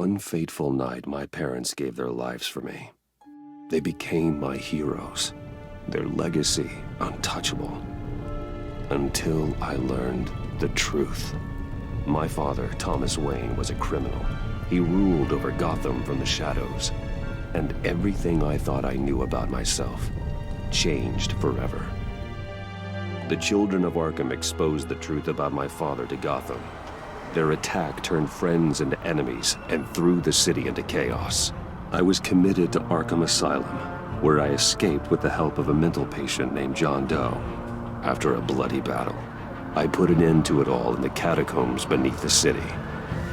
one fateful night, my parents gave their lives for me. They became my heroes, their legacy untouchable. Until I learned the truth. My father, Thomas Wayne, was a criminal. He ruled over Gotham from the shadows. And everything I thought I knew about myself changed forever. The children of Arkham exposed the truth about my father to Gotham. Their attack turned friends into enemies and threw the city into chaos. I was committed to Arkham Asylum, where I escaped with the help of a mental patient named John Doe. After a bloody battle, I put an end to it all in the catacombs beneath the city.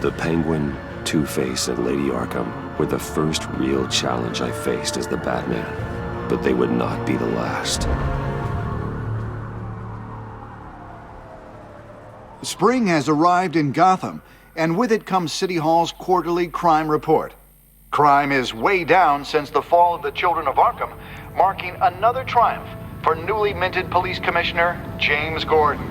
The Penguin, Two-Face, and Lady Arkham were the first real challenge I faced as the Batman, but they would not be the last. Spring has arrived in Gotham, and with it comes City Hall's quarterly crime report. Crime is way down since the fall of the Children of Arkham, marking another triumph for newly minted Police Commissioner James Gordon.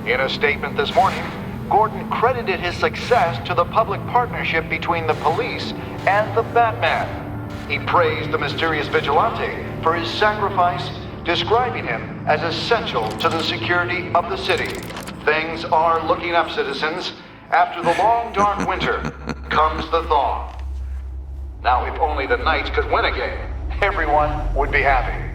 In a statement this morning, Gordon credited his success to the public partnership between the police and the Batman. He praised the mysterious vigilante for his sacrifice, describing him as essential to the security of the city. Things are looking up, citizens. After the long, dark winter comes the thaw. Now, if only the Knights could win again, everyone would be happy.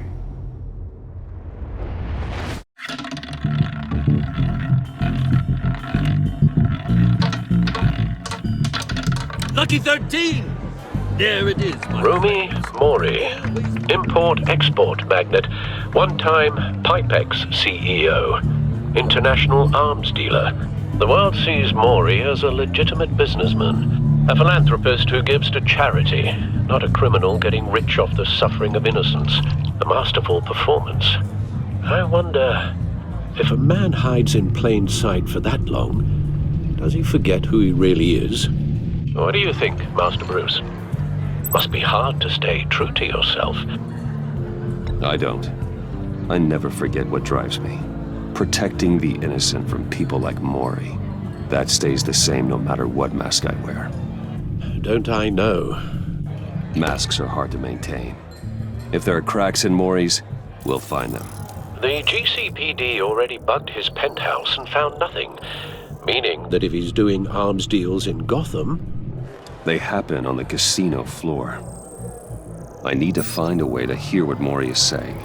Lucky 13! There it is, my Rumi Mori, import-export magnate, one-time Pipex CEO, international arms dealer. The world sees Mori as a legitimate businessman, a philanthropist who gives to charity, not a criminal getting rich off the suffering of innocence. A masterful performance. I wonder, if a man hides in plain sight for that long, does he forget who he really is? What do you think, Master Bruce? Must be hard to stay true to yourself. I don't. I never forget what drives me. Protecting the innocent from people like Mori. That stays the same no matter what mask I wear. Don't I know? Masks are hard to maintain. If there are cracks in Mori's, we'll find them. The GCPD already bugged his penthouse and found nothing. Meaning that if he's doing arms deals in Gotham... They happen on the casino floor. I need to find a way to hear what Mori is saying.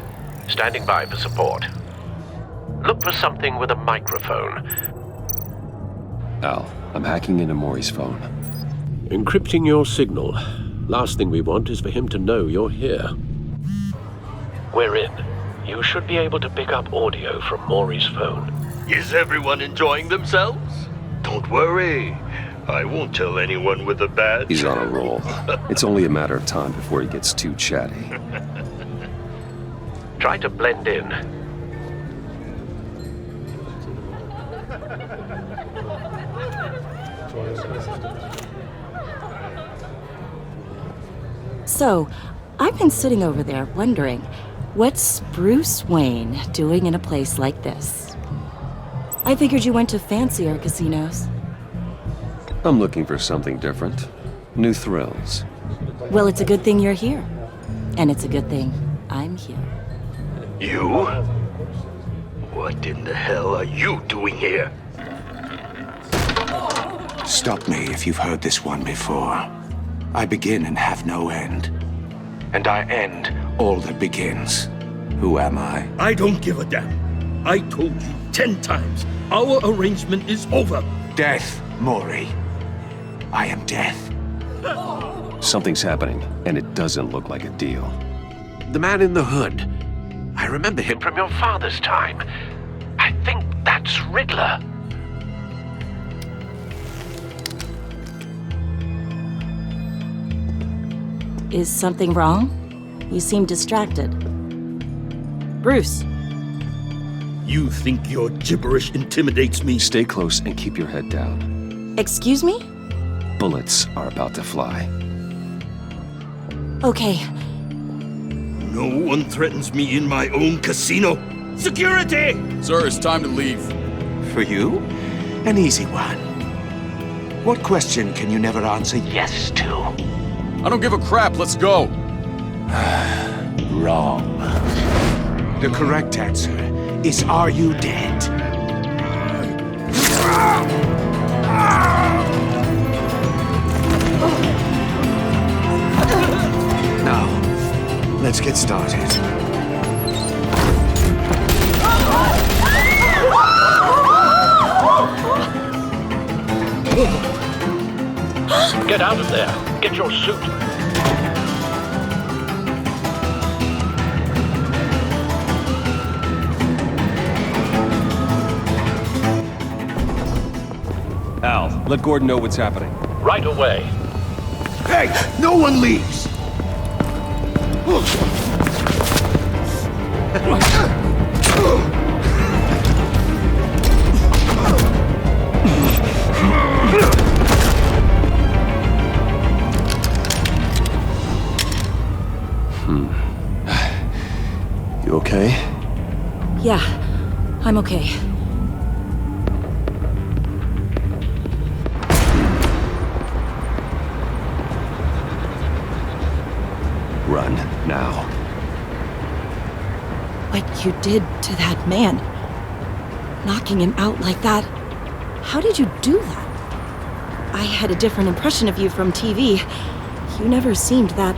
Standing by for support. Look for something with a microphone. Al, I'm hacking into Mori's phone. Encrypting your signal. Last thing we want is for him to know you're here. We're in. You should be able to pick up audio from Mori's phone. Is everyone enjoying themselves? Don't worry. I won't tell anyone with a badge. He's on a roll. It's only a matter of time before he gets too chatty. Try to blend in. So, I've been sitting over there wondering, what's Bruce Wayne doing in a place like this? I figured you went to fancier casinos. I'm looking for something different. New thrills. Well, it's a good thing you're here. And it's a good thing I'm here. You? What in the hell are you doing here? Stop me if you've heard this one before. I begin and have no end. And I end all that begins. Who am I? I don't give a damn. I told you 10 times. Our arrangement is over. Death, Mori. I am death. Something's happening, and it doesn't look like a deal. The man in the hood. I remember him from your father's time. I think that's Riddler. Is something wrong? You seem distracted. Bruce. You think your gibberish intimidates me? Stay close and keep your head down. Excuse me? Bullets are about to fly. Okay. No one threatens me in my own casino. Security! Sir, it's time to leave. For you, an easy one. What question can you never answer yes to? I don't give a crap, let's go! Wrong. The correct answer is, are you dead? Now, let's get started. Get out of there. Get your suit. Al, let Gordon know what's happening. Right away. Hey, no one leaves! You okay? Yeah, I'm okay. Run, now. What you did to that man, knocking him out like that, how did you do that? I had a different impression of you from TV. You never seemed that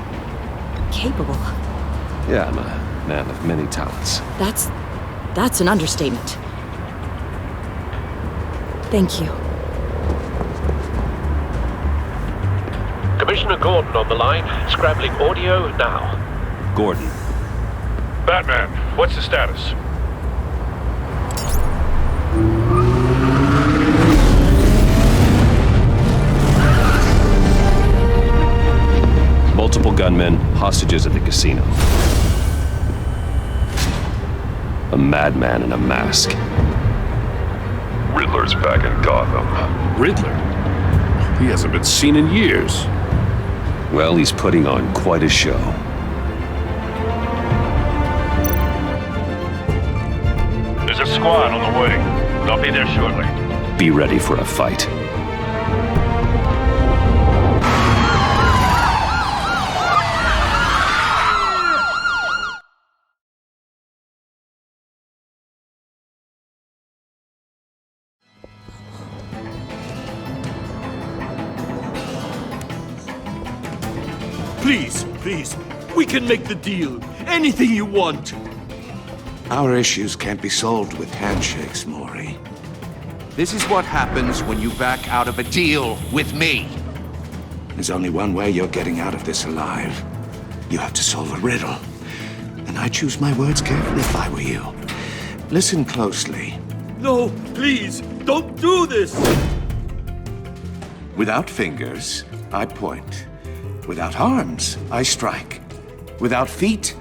capable. Yeah, I'm a man of many talents. That's an understatement. Thank you. Commissioner Gordon on the line. Scrabbling audio now. Gordon. Batman, what's the status? Multiple gunmen, hostages at the casino. A madman in a mask. Riddler's back in Gotham. Riddler? He hasn't been seen in years. Well, he's putting on quite a show. There's a squad on the way. They'll be there shortly. Be ready for a fight. Please, we can make the deal. Anything you want. Our issues can't be solved with handshakes, Maury. This is what happens when you back out of a deal with me. There's only one way you're getting out of this alive. You have to solve a riddle. And I choose my words carefully if I were you. Listen closely. No, please, don't do this! Without fingers, I point. Without arms, I strike. Without feet,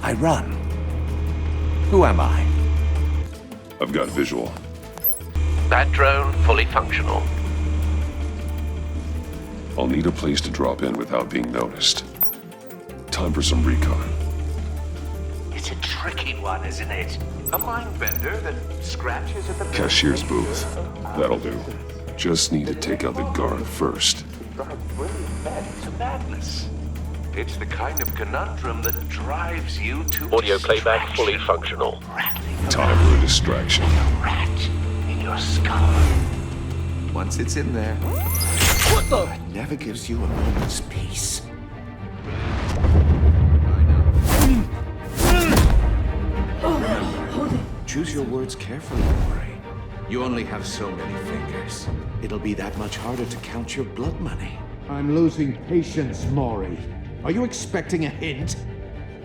I run. Who am I? I've got visual. That drone fully functional. I'll need a place to drop in without being noticed. Time for some recon. It's a tricky one, isn't it? A mind bender that scratches at the Cashier's booth. That'll do. Just need to take out the guard first. to madness. It's the kind of conundrum that drives you to Audio playback fully functional. Time for a distraction. Rat in your skull. Once it's in there, What the? It never gives you a moment's peace. Choose your words carefully, Maury. You only have so many fingers. It'll be that much harder to count your blood money. I'm losing patience, Maury. Are you expecting a hint?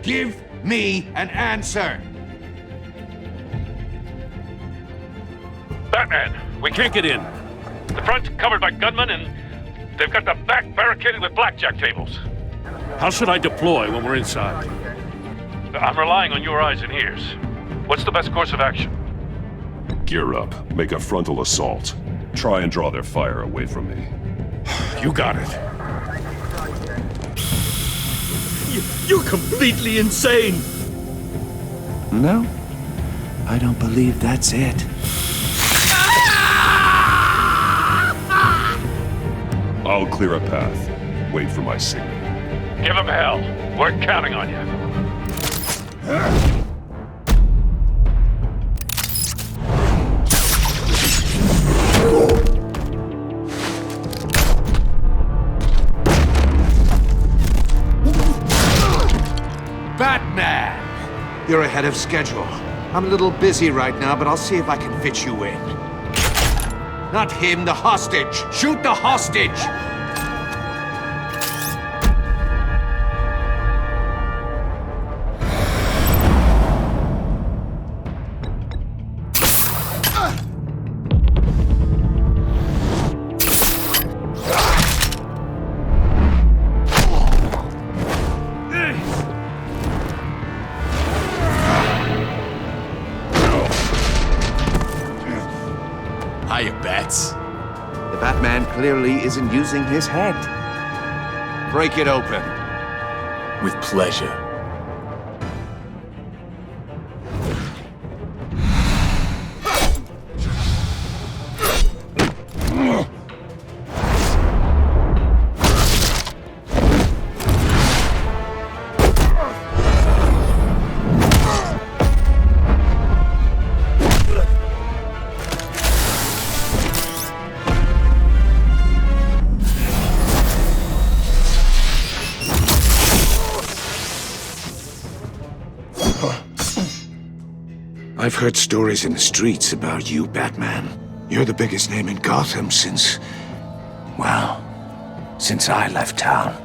Give me an answer! Batman, we can't get in. The front's covered by gunmen and they've got the back barricaded with blackjack tables. How should I deploy when we're inside? I'm relying on your eyes and ears. What's the best course of action? Gear up. Make a frontal assault. Try and draw their fire away from me. You got it. You're completely insane! No, I don't believe that's it. I'll clear a path. Wait for my signal. Give him hell. We're counting on you. Batman! You're ahead of schedule. I'm a little busy right now, but I'll see if I can fit you in. Not him, the hostage! Shoot the hostage! Hiya, Bats. The Batman clearly isn't using his head. Break it open. With pleasure. I've heard stories in the streets about you, Batman. You're the biggest name in Gotham since... well, since I left town.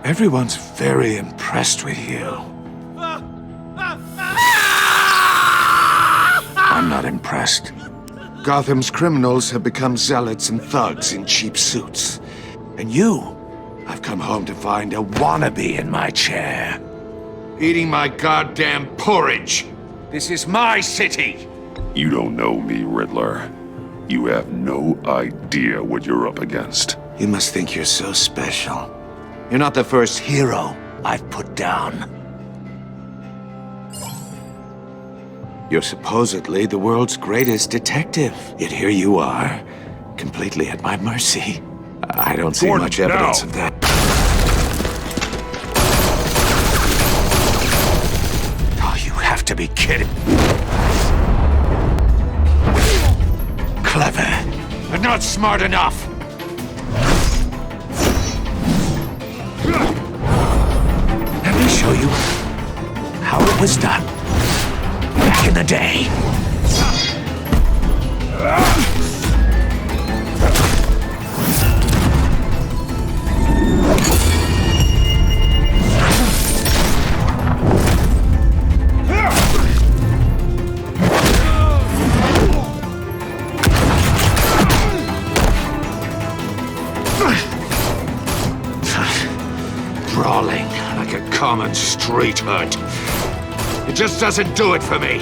Everyone's very impressed with you. I'm not impressed. Gotham's criminals have become zealots and thugs in cheap suits. And you, I've come home to find a wannabe in my chair. Eating my goddamn porridge. This is my city! You don't know me, Riddler. You have no idea what you're up against. You must think you're so special. You're not the first hero I've put down. You're supposedly the world's greatest detective. Yet here you are, completely at my mercy. I don't see much evidence of that. Oh, you have to be kidding. Clever, but not smart enough. Let me show you how it was done back in the day. Brawling like a common street hood. It just doesn't do it for me.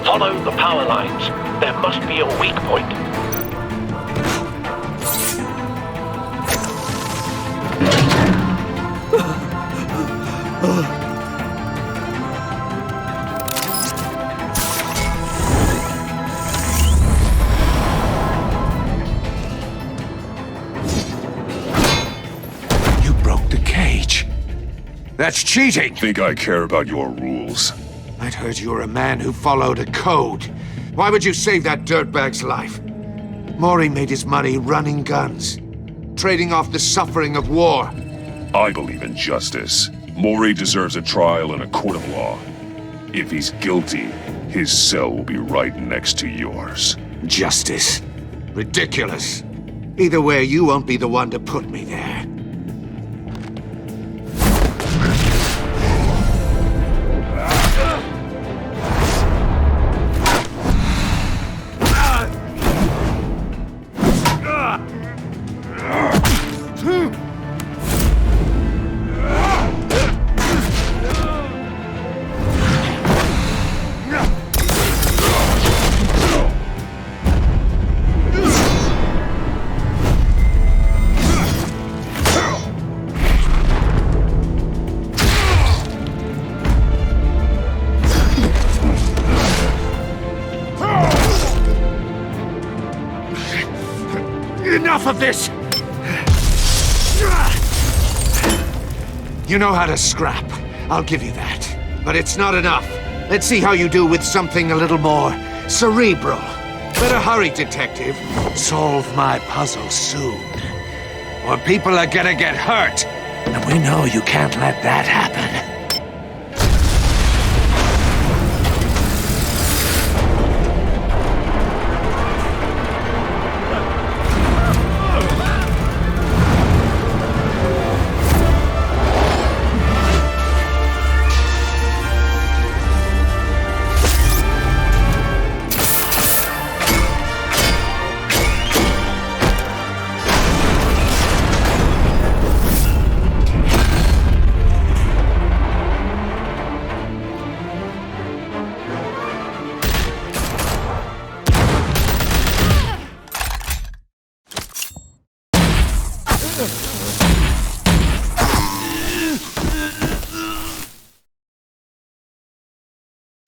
Follow the power lines. There must be a weak point. You broke the cage. That's cheating! Think I care about your rules? I'd heard you were a man who followed a code. Why would you save that dirtbag's life? Maury made his money running guns, trading off the suffering of war. I believe in justice. Maury deserves a trial in a court of law. If he's guilty, his cell will be right next to yours. Justice. Ridiculous. Either way, you won't be the one to put me there. of this! You know how to scrap. I'll give you that. But it's not enough. Let's see how you do with something a little more cerebral. Better hurry, detective. Solve my puzzle soon. Or people are gonna get hurt. And we know you can't let that happen.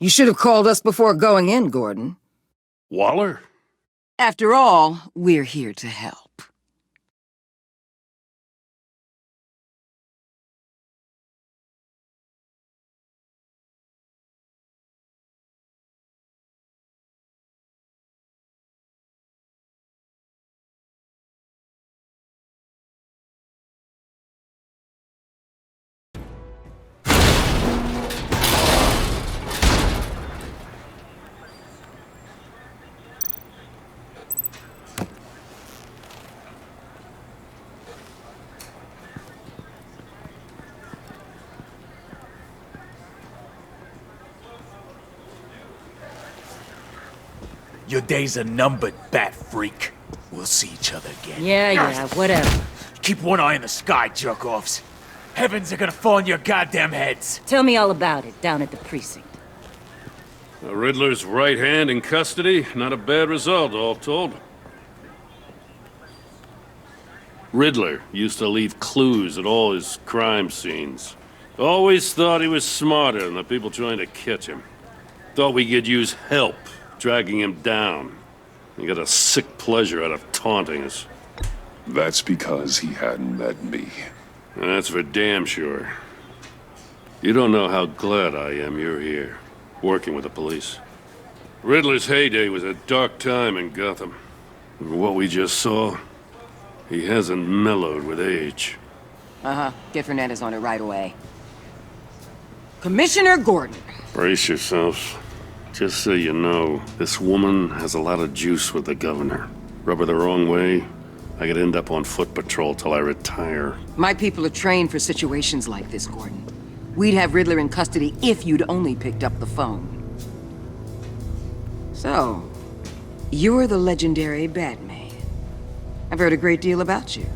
You should have called us before going in, Gordon. Waller? After all, we're here to help. Your days are numbered, bat freak. We'll see each other again. Yeah, whatever. Keep one eye in the sky, jerk-offs. Heavens are gonna fall on your goddamn heads. Tell me all about it down at the precinct. Riddler's right hand in custody. Not a bad result, all told. Riddler used to leave clues at all his crime scenes. Always thought he was smarter than the people trying to catch him. Thought we could use help, dragging him down. He got a sick pleasure out of taunting us. That's because he hadn't met me. That's for damn sure. You don't know how glad I am you're here, working with the police. Riddler's heyday was a dark time in Gotham. And what we just saw, he hasn't mellowed with age. Get Fernandez on it right away. Commissioner Gordon. Brace yourselves. Just so you know, this woman has a lot of juice with the governor. Rub her the wrong way, I could end up on foot patrol till I retire. My people are trained for situations like this, Gordon. We'd have Riddler in custody if you'd only picked up the phone. So, you're the legendary Batman. I've heard a great deal about you.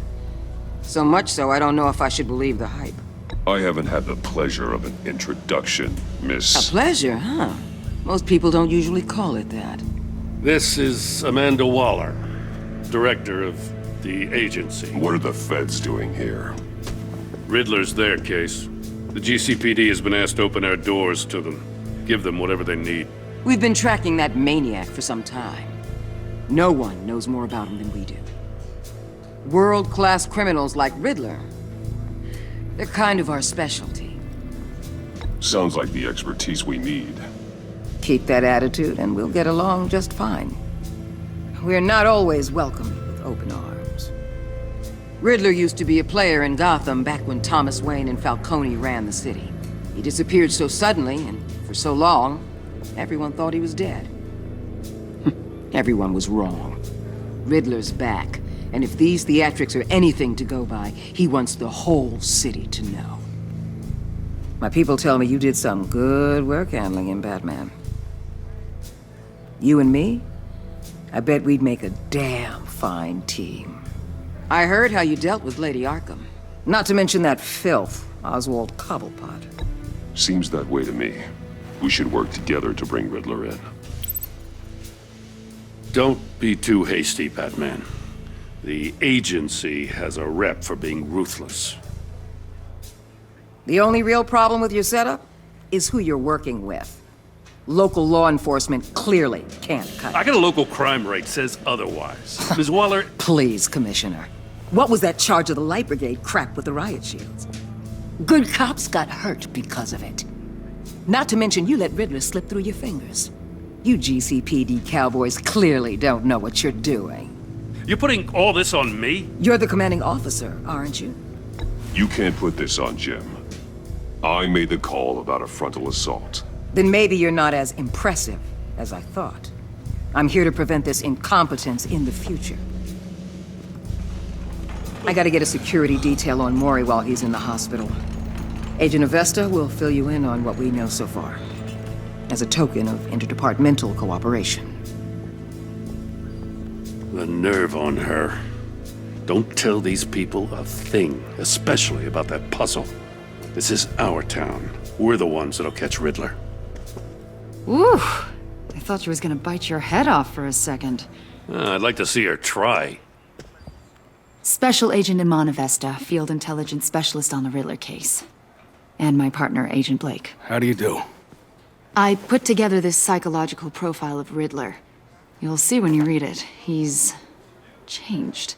So much so, I don't know if I should believe the hype. I haven't had the pleasure of an introduction, Miss... A pleasure, huh? Most people don't usually call it that. This is Amanda Waller, director of the agency. What are the feds doing here? Riddler's their case. The GCPD has been asked to open our doors to them. Give them whatever they need. We've been tracking that maniac for some time. No one knows more about him than we do. World-class criminals like Riddler. They're kind of our specialty. Sounds like the expertise we need. Keep that attitude and we'll get along just fine. We're not always welcomed with open arms. Riddler used to be a player in Gotham back when Thomas Wayne and Falcone ran the city. He disappeared so suddenly and for so long, everyone thought he was dead. Everyone was wrong. Riddler's back, and if these theatrics are anything to go by, he wants the whole city to know. My people tell me you did some good work handling him, Batman. You and me? I bet we'd make a damn fine team. I heard how you dealt with Lady Arkham. Not to mention that filth, Oswald Cobblepot. Seems that way to me. We should work together to bring Riddler in. Don't be too hasty, Batman. The agency has a rep for being ruthless. The only real problem with your setup is who you're working with. Local law enforcement clearly can't cut I it. got a local crime rate says otherwise. Ms. Waller, Please, Commissioner. What was that charge of the Light Brigade crap with the riot shields? Good cops got hurt because of it. Not to mention you let Riddler slip through your fingers. You GCPD cowboys clearly don't know what you're doing. you're putting all this on me? You're the commanding officer, aren't you? You can't put this on Jim. I made the call about a frontal assault. Then maybe you're not as impressive as I thought. I'm here to prevent this incompetence in the future. I gotta get a security detail on Maury while he's in the hospital. Agent Avesta will fill you in on what we know so far, as a token of interdepartmental cooperation. The nerve on her. Don't tell these people a thing, especially about that puzzle. This is our town. We're the ones that'll catch Riddler. Ooh, I thought you was gonna bite your head off for a second. I'd like to see her try. Special Agent Iman Avesta, Field Intelligence Specialist on the Riddler case. And my partner, Agent Blake. How do you do? I put together this psychological profile of Riddler. You'll see when you read it. He's changed.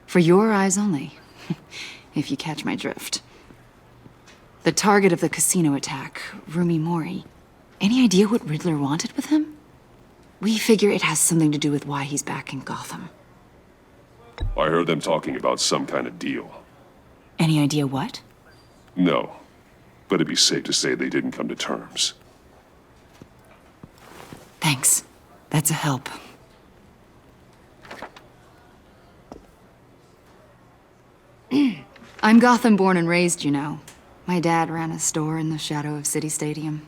For your eyes only, if you catch my drift. The target of the casino attack, Rumi Mori. Any idea what Riddler wanted with him? We figure it has something to do with why he's back in Gotham. I heard them talking about some kind of deal. Any idea what? No, but it'd be safe to say they didn't come to terms. Thanks. That's a help. I'm Gotham born and raised, you know. My dad ran a store in the shadow of City Stadium.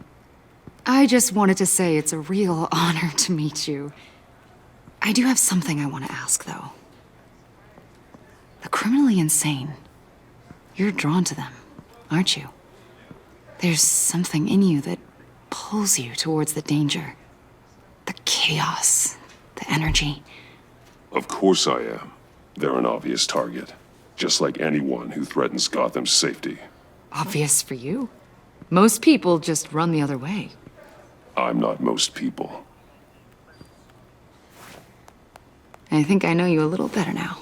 I just wanted to say it's a real honor to meet you. I do have something I want to ask, though. The criminally insane. You're drawn to them, aren't you? There's something in you that pulls you towards the danger. The chaos, the energy. Of course I am. They're an obvious target. Just like anyone who threatens Gotham's safety. Obvious for you. Most people just run the other way. I'm not most people. I think I know you a little better now.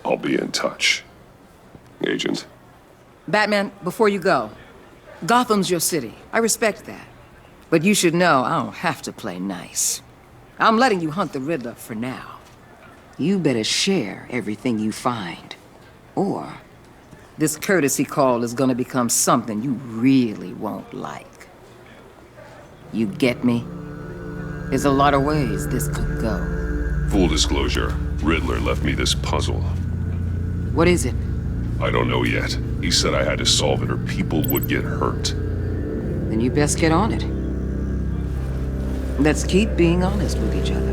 I'll be in touch. Agent. Batman, before you go, Gotham's your city. I respect that. But you should know I don't have to play nice. I'm letting you hunt the Riddler for now. You better share everything you find. Or this courtesy call is gonna become something you really won't like. You get me? There's a lot of ways this could go. Full disclosure, Riddler left me this puzzle. What is it? I don't know yet. He said I had to solve it or people would get hurt. Then you best get on it. Let's keep being honest with each other.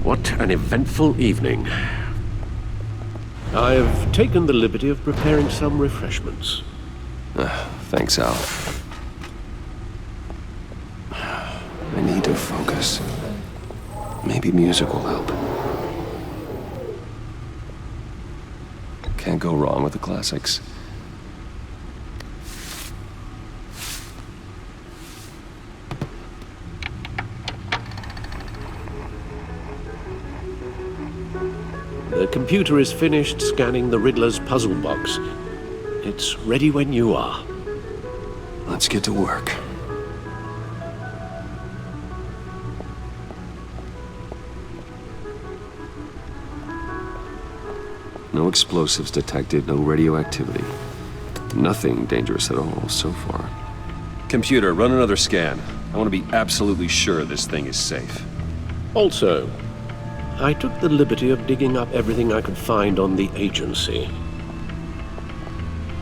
What an eventful evening. I've taken the liberty of preparing some refreshments. Thanks, Al. I need to focus. Maybe music will help. Can't go wrong with the classics. The computer is finished scanning the Riddler's puzzle box. It's ready when you are. Let's get to work. No explosives detected, no radioactivity. Nothing dangerous at all so far. Computer, run another scan. I want to be absolutely sure this thing is safe. Also, I took the liberty of digging up everything I could find on the agency.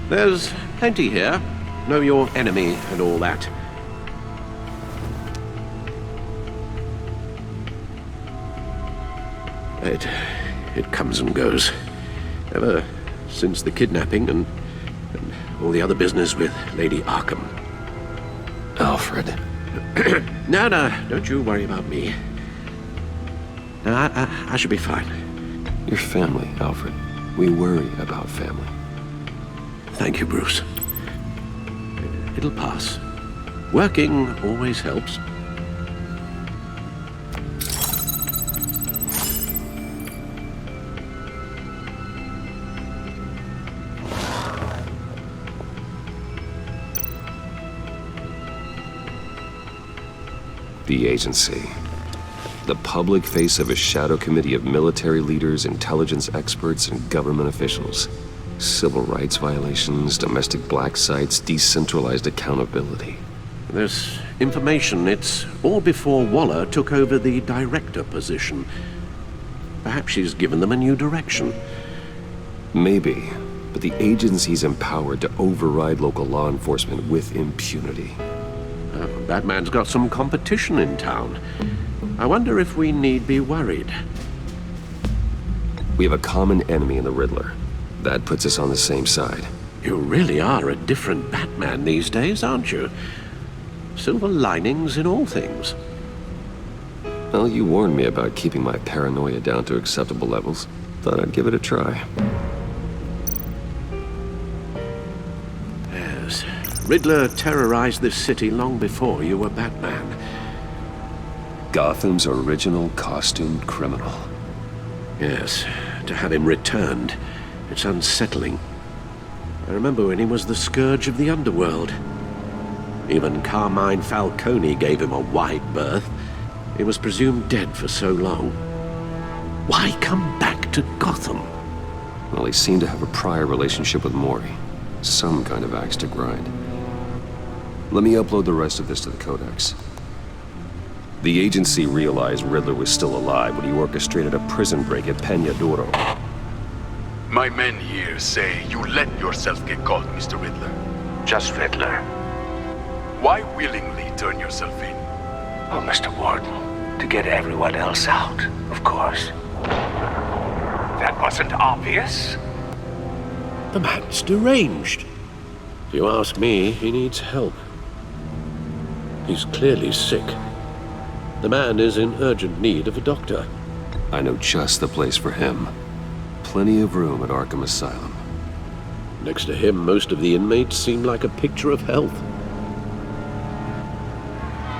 There's plenty here. Know your enemy and all that. It comes and goes. Ever since the kidnapping and all the other business with Lady Arkham. Alfred. No, don't you worry about me. No, I should be fine. Your family, Alfred. We worry about family. Thank you, Bruce. It'll pass. Working always helps. The agency. The public face of a shadow committee of military leaders, intelligence experts, and government officials. Civil rights violations, domestic black sites, decentralized accountability. This information, it's all before Waller took over the director position. Perhaps she's given them a new direction. Maybe, but the agency's empowered to override local law enforcement with impunity. Batman's got some competition in town. I wonder if we need be worried. We have a common enemy in the Riddler. That puts us on the same side. You really are a different Batman these days, aren't you? Silver linings in all things. Well, you warned me about keeping my paranoia down to acceptable levels. Thought I'd give it a try. Yes. Riddler terrorized this city long before you were Batman. Gotham's original costumed criminal. Yes. To have him returned, it's unsettling. I remember when he was the scourge of the underworld. Even Carmine Falcone gave him a wide berth. He was presumed dead for so long. Why come back to Gotham? Well, he seemed to have a prior relationship with Mori. Some kind of axe to grind. Let me upload the rest of this to the Codex. The agency realized Riddler was still alive when he orchestrated a prison break at Peña Duro. My men here say you let yourself get caught, Mr. Riddler. Just Riddler. Why willingly turn yourself in? Oh, Mr. Warden, to get everyone else out, of course. That wasn't obvious. The man's deranged. If you ask me, he needs help. He's clearly sick. The man is in urgent need of a doctor. I know just the place for him. Plenty of room at Arkham Asylum. Next to him, most of the inmates seem like a picture of health.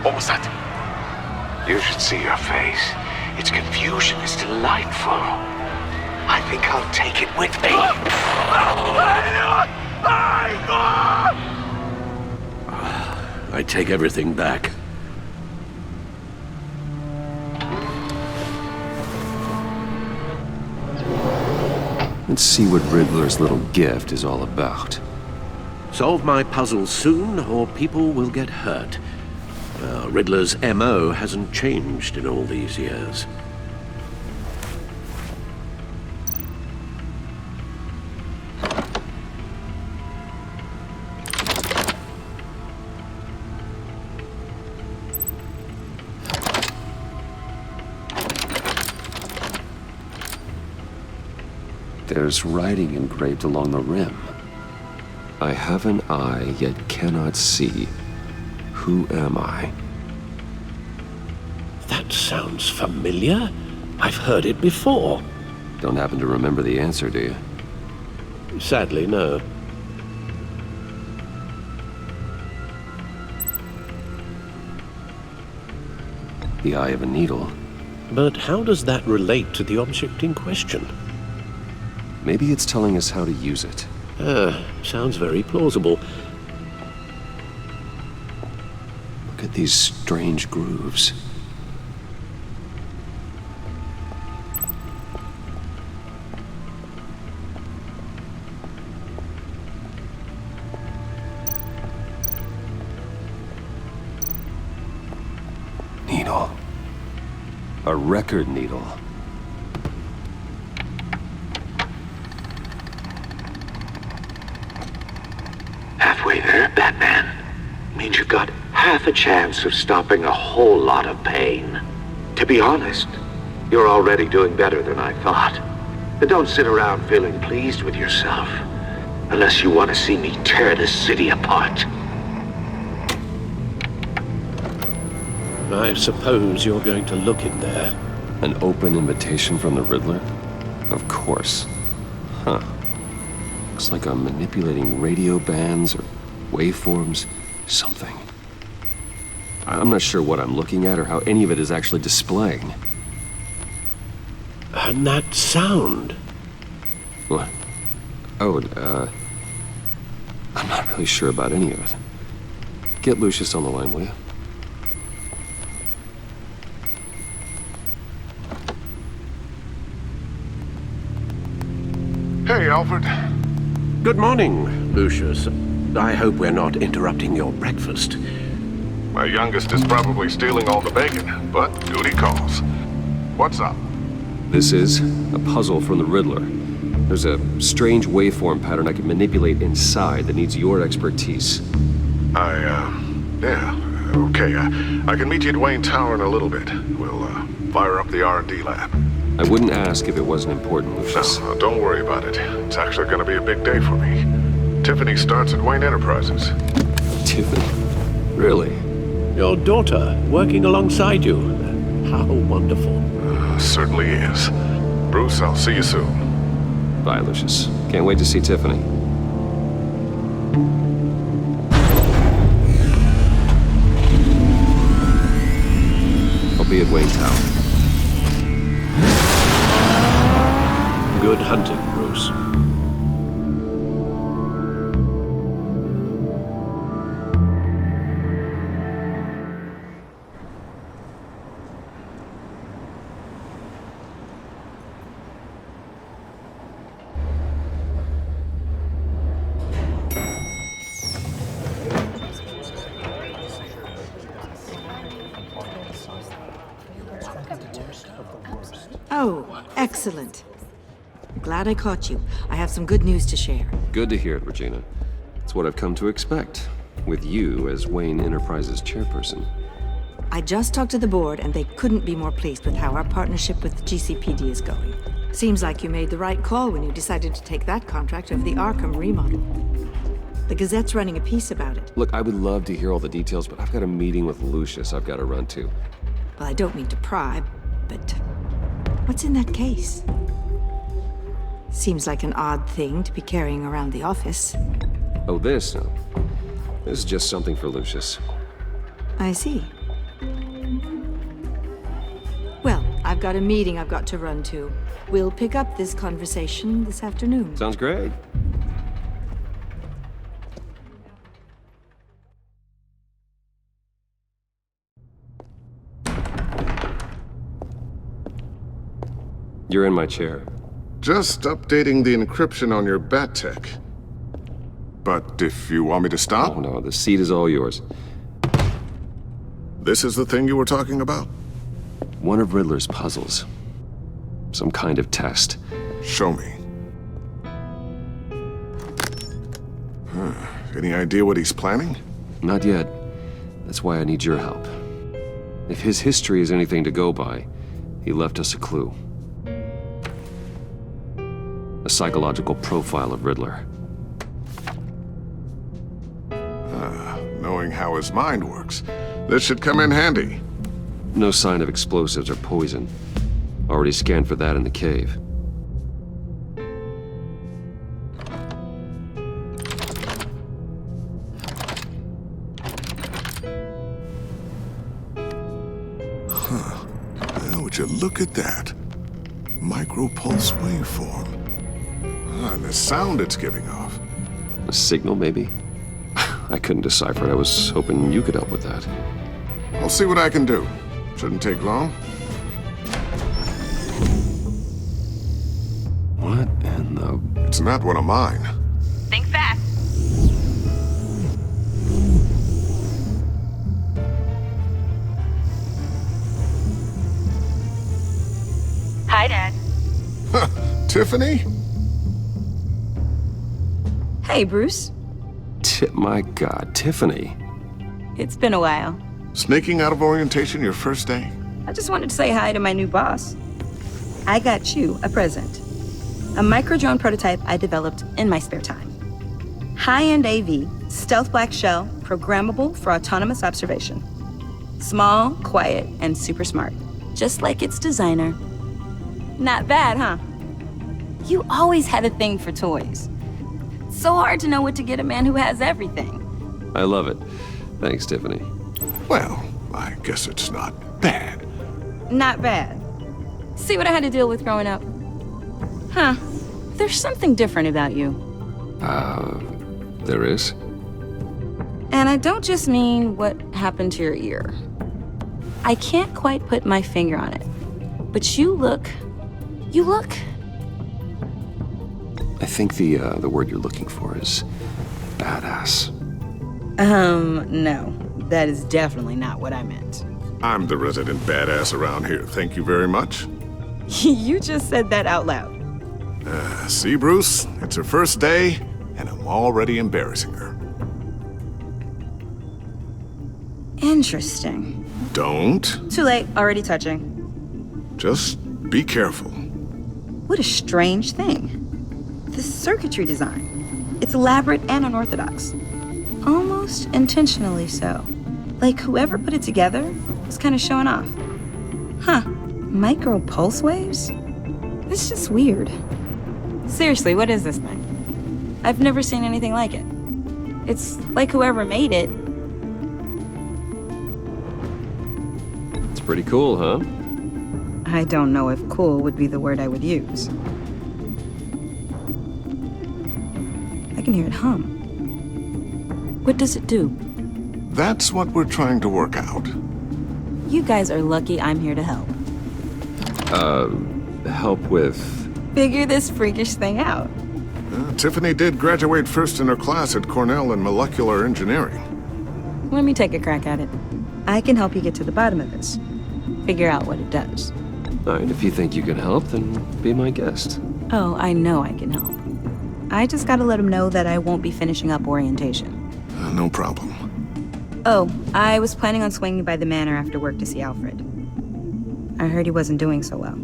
What was that? You should see your face. Its confusion is delightful. I think I'll take it with me. I take everything back. Let's see what Riddler's little gift is all about. Solve my puzzle soon, or people will get hurt. Riddler's MO hasn't changed in all these years. There's writing engraved along the rim. I have an eye, yet cannot see. Who am I? That sounds familiar. I've heard it before. Don't happen to remember the answer, do you? Sadly, no. The eye of a needle. But how does that relate to the object in question? Maybe it's telling us how to use it. Sounds very plausible. Look at these strange grooves. A record needle. Halfway there, Batman. Means you've got half a chance of stopping a whole lot of pain. To be honest, you're already doing better than I thought. But don't sit around feeling pleased with yourself. Unless you want to see me tear this city apart. I suppose you're going to look in there. An open invitation from the Riddler? Of course. Huh. Looks like I'm manipulating radio bands or waveforms, something. I'm not sure what I'm looking at or how any of it is actually displaying. And that sound? What? Oh, I'm not really sure about any of it. Get Lucius on the line, will you? Hey, Alfred. Good morning, Lucius. I hope we're not interrupting your breakfast. My youngest is probably stealing all the bacon, but duty calls. What's up? This is a puzzle from the Riddler. There's a strange waveform pattern I can manipulate inside that needs your expertise. Yeah, okay. I can meet you at Wayne Tower in a little bit. We'll, fire up the R&D lab. I wouldn't ask if it wasn't important, Lucius. No, don't worry about it. It's actually gonna be a big day for me. Tiffany starts at Wayne Enterprises. Tiffany? Really? Your daughter working alongside you. How wonderful. Certainly is. Bruce, I'll see you soon. Bye, Lucius. Can't wait to see Tiffany. I'll be at Wayne Tower. Good hunting, Bruce. Oh, excellent. Glad I caught you. I have some good news to share. Good to hear it, Regina. It's what I've come to expect, with you as Wayne Enterprises chairperson. I just talked to the board, and they couldn't be more pleased with how our partnership with GCPD is going. Seems like you made the right call when you decided to take that contract over the Arkham remodel. The Gazette's running a piece about it. Look, I would love to hear all the details, but I've got a meeting with Lucius I've got to run to. Well, I don't mean to pry, but what's in that case? Seems like an odd thing to be carrying around the office. Oh, this? No. This is just something for Lucius. I see. Well, I've got a meeting I've got to run to. We'll pick up this conversation this afternoon. Sounds great. You're in my chair. Just updating the encryption on your bat tech. But if you want me to stop? Oh, no, the seat is all yours. This is the thing you were talking about? One of Riddler's puzzles. Some kind of test. Show me. Any idea what he's planning? Not yet. That's why I need your help. If his history is anything to go by, he left us a clue. A psychological profile of Riddler. Knowing how his mind works, this should come in handy. No sign of explosives or poison. Already scanned for that in the cave. Well, would you look at that? Micropulse waveform. And the sound it's giving off. A signal, maybe? I couldn't decipher it. I was hoping you could help with that. I'll see what I can do. Shouldn't take long. What in the... It's not one of mine. Think fast. Tiffany? Hey, Bruce. My God, Tiffany. It's been a while. Sneaking out of orientation your first day? I just wanted to say hi to my new boss. I got you a present. A micro-drone prototype I developed in my spare time. High-end AV, stealth black shell, programmable for autonomous observation. Small, quiet, and super smart. Just like its designer. Not bad, huh? You always had a thing for toys. So hard to know what to get a man who has everything. I love it. Thanks, Tiffany. Well, I guess it's not bad. Not bad. See what I had to deal with growing up? Huh. There's something different about you. There is? And I don't just mean what happened to your ear. I can't quite put my finger on it. But you look... I think the word you're looking for is badass. No. That is definitely not what I meant. I'm the resident badass around here. Thank you very much. You just said that out loud. See, Bruce? It's her first day, and I'm already embarrassing her. Interesting. Don't. Too late, already touching. Just be careful. What a strange thing. The circuitry design. It's elaborate and unorthodox. Almost intentionally so. Like whoever put it together was kind of showing off. Huh. Micro pulse waves? It's just weird. Seriously, what is this thing? I've never seen anything like it. It's like whoever made it. It's pretty cool, huh? I don't know if cool would be the word I would use. I can hear it hum. What does it do? That's what we're trying to work out. You guys are lucky I'm here to help. Help with... Figure this freakish thing out. Tiffany did graduate first in her class at Cornell in molecular engineering. Let me take a crack at it. I can help you get to the bottom of this. Figure out what it does. All right, if you think you can help, then be my guest. Oh, I know I can help. I just gotta let him know that I won't be finishing up orientation. No problem. Oh, I was planning on swinging by the manor after work to see Alfred. I heard he wasn't doing so well.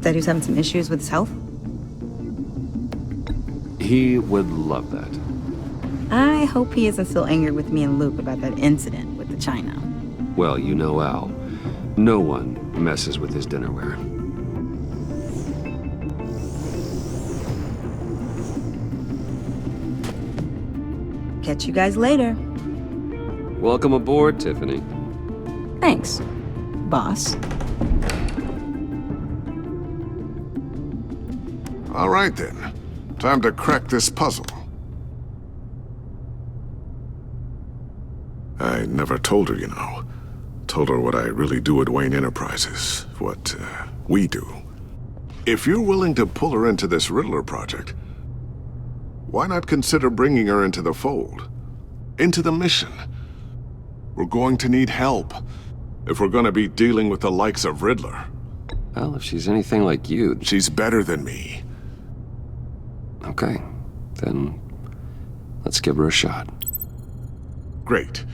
That he was having some issues with his health? He would love that. I hope he isn't still angered with me and Luke about that incident with the china. Well, you know Al. No one messes with his dinnerware. Catch you guys later. Welcome aboard, Tiffany. Thanks, boss. All right, then. Time to crack this puzzle. I never told her, you know. Told her what I really do at Wayne Enterprises. What, we do. If you're willing to pull her into this Riddler project, why not consider bringing her into the fold? Into the mission? We're going to need help if we're going to be dealing with the likes of Riddler. Well, if she's anything like you... She's better than me. Okay, then let's give her a shot. Great.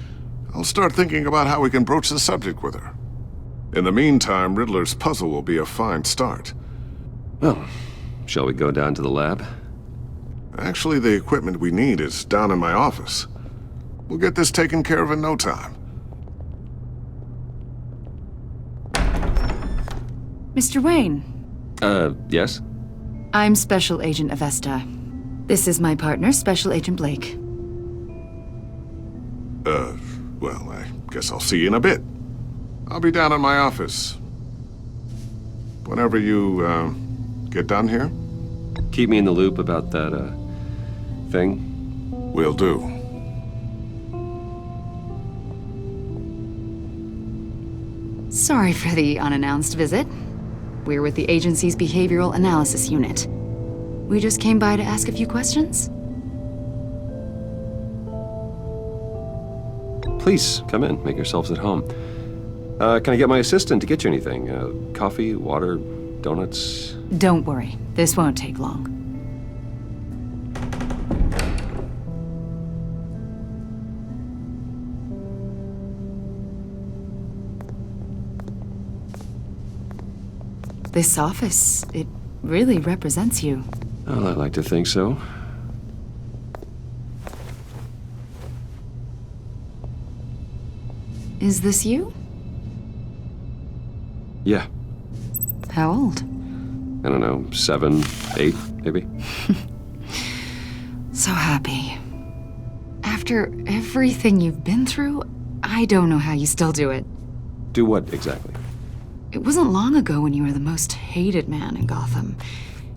I'll start thinking about how we can broach the subject with her. In the meantime, Riddler's puzzle will be a fine start. Well, shall we go down to the lab? Actually, the equipment we need is down in my office. We'll get this taken care of in no time. Mr. Wayne. Yes? I'm Special Agent Avesta. This is my partner, Special Agent Blake. Well, I guess I'll see you in a bit. I'll be down in my office. Whenever you, get done here? Keep me in the loop about that, thing? Will do. Sorry for the unannounced visit. We're with the agency's Behavioral Analysis Unit. We just came by to ask a few questions. Please, come in. Make yourselves at home. Can I get my assistant to get you anything? Coffee, water, Donuts? Don't worry, this won't take long. This office, it really represents you. Well, I like to think so. Is this you? Yeah. How old? I don't know, 7, 8, maybe? So happy. After everything you've been through, I don't know how you still do it. Do what exactly? It wasn't long ago when you were the most hated man in Gotham,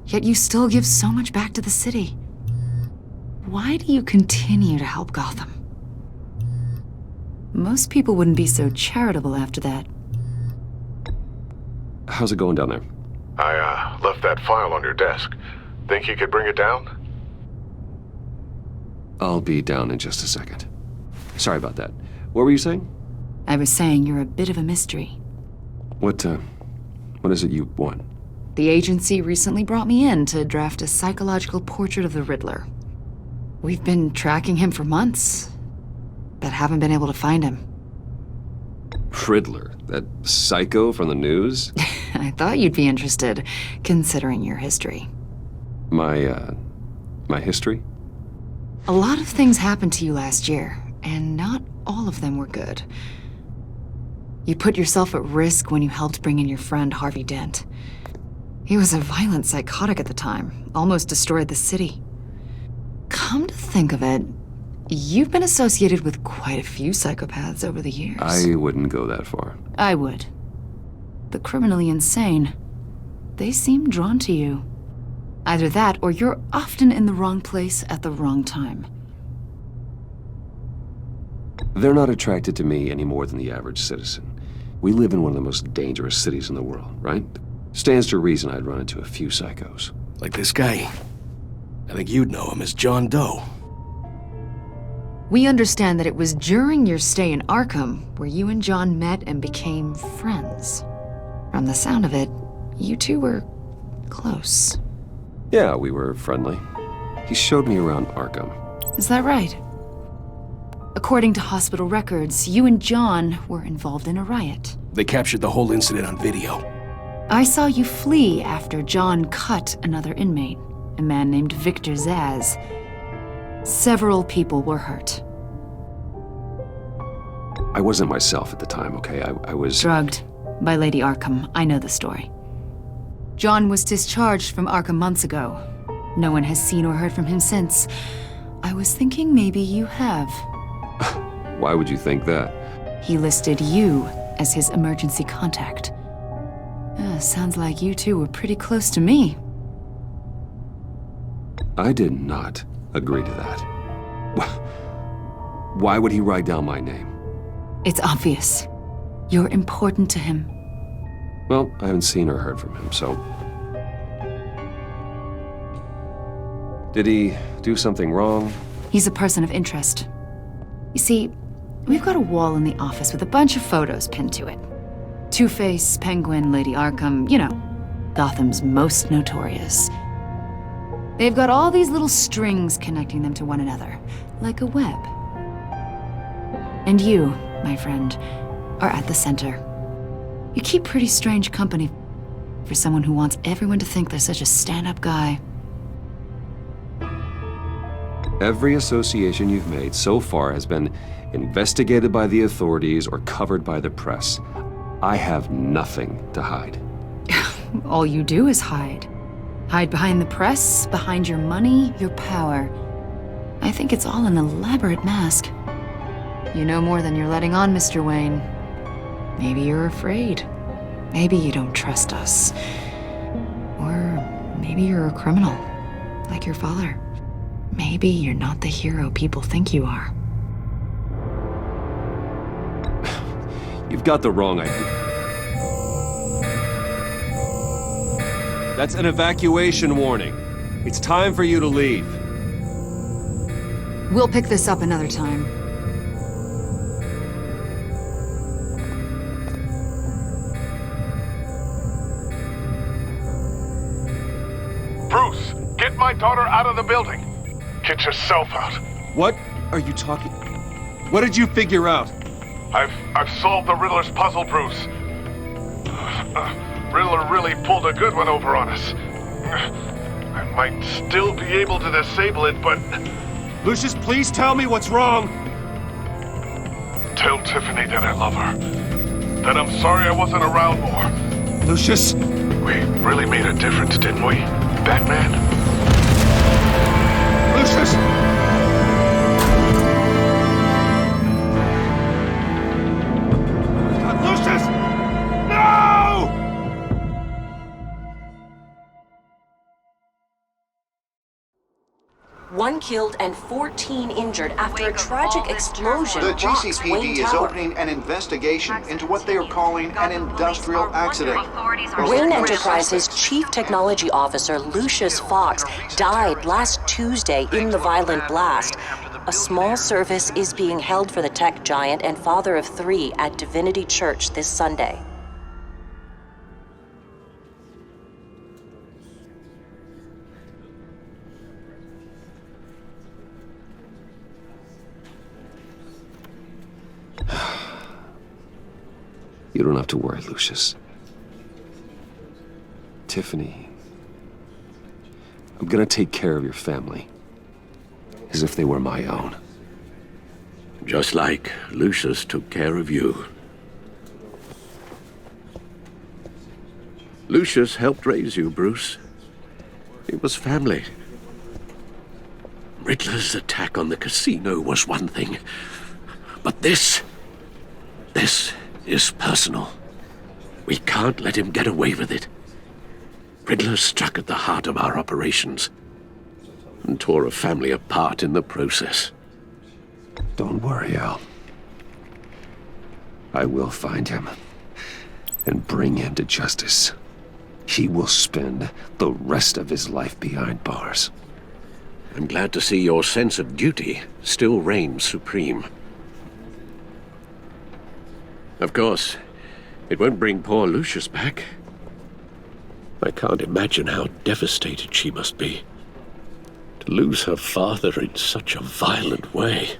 yet you still give so much back to the city. Why do you continue to help Gotham? Most people wouldn't be so charitable after that. How's it going down there? I left that file on your desk. Think you could bring it down? I'll be down in just a second. Sorry about that. What were you saying? I was saying you're a bit of a mystery. What is it you want? The agency recently brought me in to draft a psychological portrait of the Riddler. We've been tracking him for months, but haven't been able to find him. Riddler? That psycho from the news? I thought you'd be interested, considering your history. My history? A lot of things happened to you last year, and not all of them were good. You put yourself at risk when you helped bring in your friend Harvey Dent. He was a violent psychotic at the time, almost destroyed the city. Come to think of it, you've been associated with quite a few psychopaths over the years. I wouldn't go that far. I would. The criminally insane. They seem drawn to you. Either that, or you're often in the wrong place at the wrong time. They're not attracted to me any more than the average citizen. We live in one of the most dangerous cities in the world, right? Stands to reason I'd run into a few psychos. Like this guy. I think you'd know him as John Doe. We understand that it was during your stay in Arkham where you and John met and became friends. From the sound of it, you two were close. Yeah, we were friendly. He showed me around Arkham. Is that right? According to hospital records, you and John were involved in a riot. They captured the whole incident on video. I saw you flee after John cut another inmate, a man named Victor Zaz. Several people were hurt. I wasn't myself at the time, okay? I was... Drugged by Lady Arkham. I know the story. John was discharged from Arkham months ago. No one has seen or heard from him since. I was thinking maybe you have. Why would you think that? He listed you as his emergency contact. Sounds like you two were pretty close to me. I did not agree to that. Why would he write down my name? It's obvious. You're important to him. Well, I haven't seen or heard from him, so... Did he do something wrong? He's a person of interest. You see, we've got a wall in the office with a bunch of photos pinned to it. Two-Face, Penguin, Lady Arkham, you know, Gotham's most notorious. They've got all these little strings connecting them to one another, like a web. And you, my friend, are at the center. You keep pretty strange company for someone who wants everyone to think they're such a stand-up guy. Every association you've made so far has been investigated by the authorities or covered by the press. I have nothing to hide. All you do is hide. Hide behind the press, behind your money, your power. I think it's all an elaborate mask. You know more than you're letting on, Mr. Wayne. Maybe you're afraid. Maybe you don't trust us. Or maybe you're a criminal, like your father. Maybe you're not the hero people think you are. You've got the wrong idea. That's an evacuation warning. It's time for you to leave. We'll pick this up another time. daughter out of the building. Get yourself out. What are you talking? What did you figure out? I've solved the Riddler's puzzle, Bruce. Riddler really pulled a good one over on us. I might still be able to disable it, but... Lucius, please tell me what's wrong! Tell Tiffany that I love her. That I'm sorry I wasn't around more. Lucius! We really made a difference, didn't we, Batman? Lucius! Lucius! No! One killed and 14 injured after a tragic explosion. The rocks GCPD Wayne is Tower. opening an investigation into what they are calling an industrial accident. Wayne Enterprises' Chief Technology Officer Lucius Fox died last Tuesday in the violent blast. A small service is being held for the tech giant and father of 3 at Divinity Church this Sunday. You don't have to worry, Lucius. Tiffany, I'm gonna take care of your family. As if they were my own. Just like Lucius took care of you. Lucius helped raise you, Bruce. It was family. Riddler's attack on the casino was one thing. But this is personal. We can't let him get away with it. Riddler struck at the heart of our operations and tore a family apart in the process. Don't worry, Al. I will find him and bring him to justice. He will spend the rest of his life behind bars. I'm glad to see your sense of duty still reigns supreme. Of course, it won't bring poor Lucius back. I can't imagine how devastated she must be. To lose her father in such a violent way.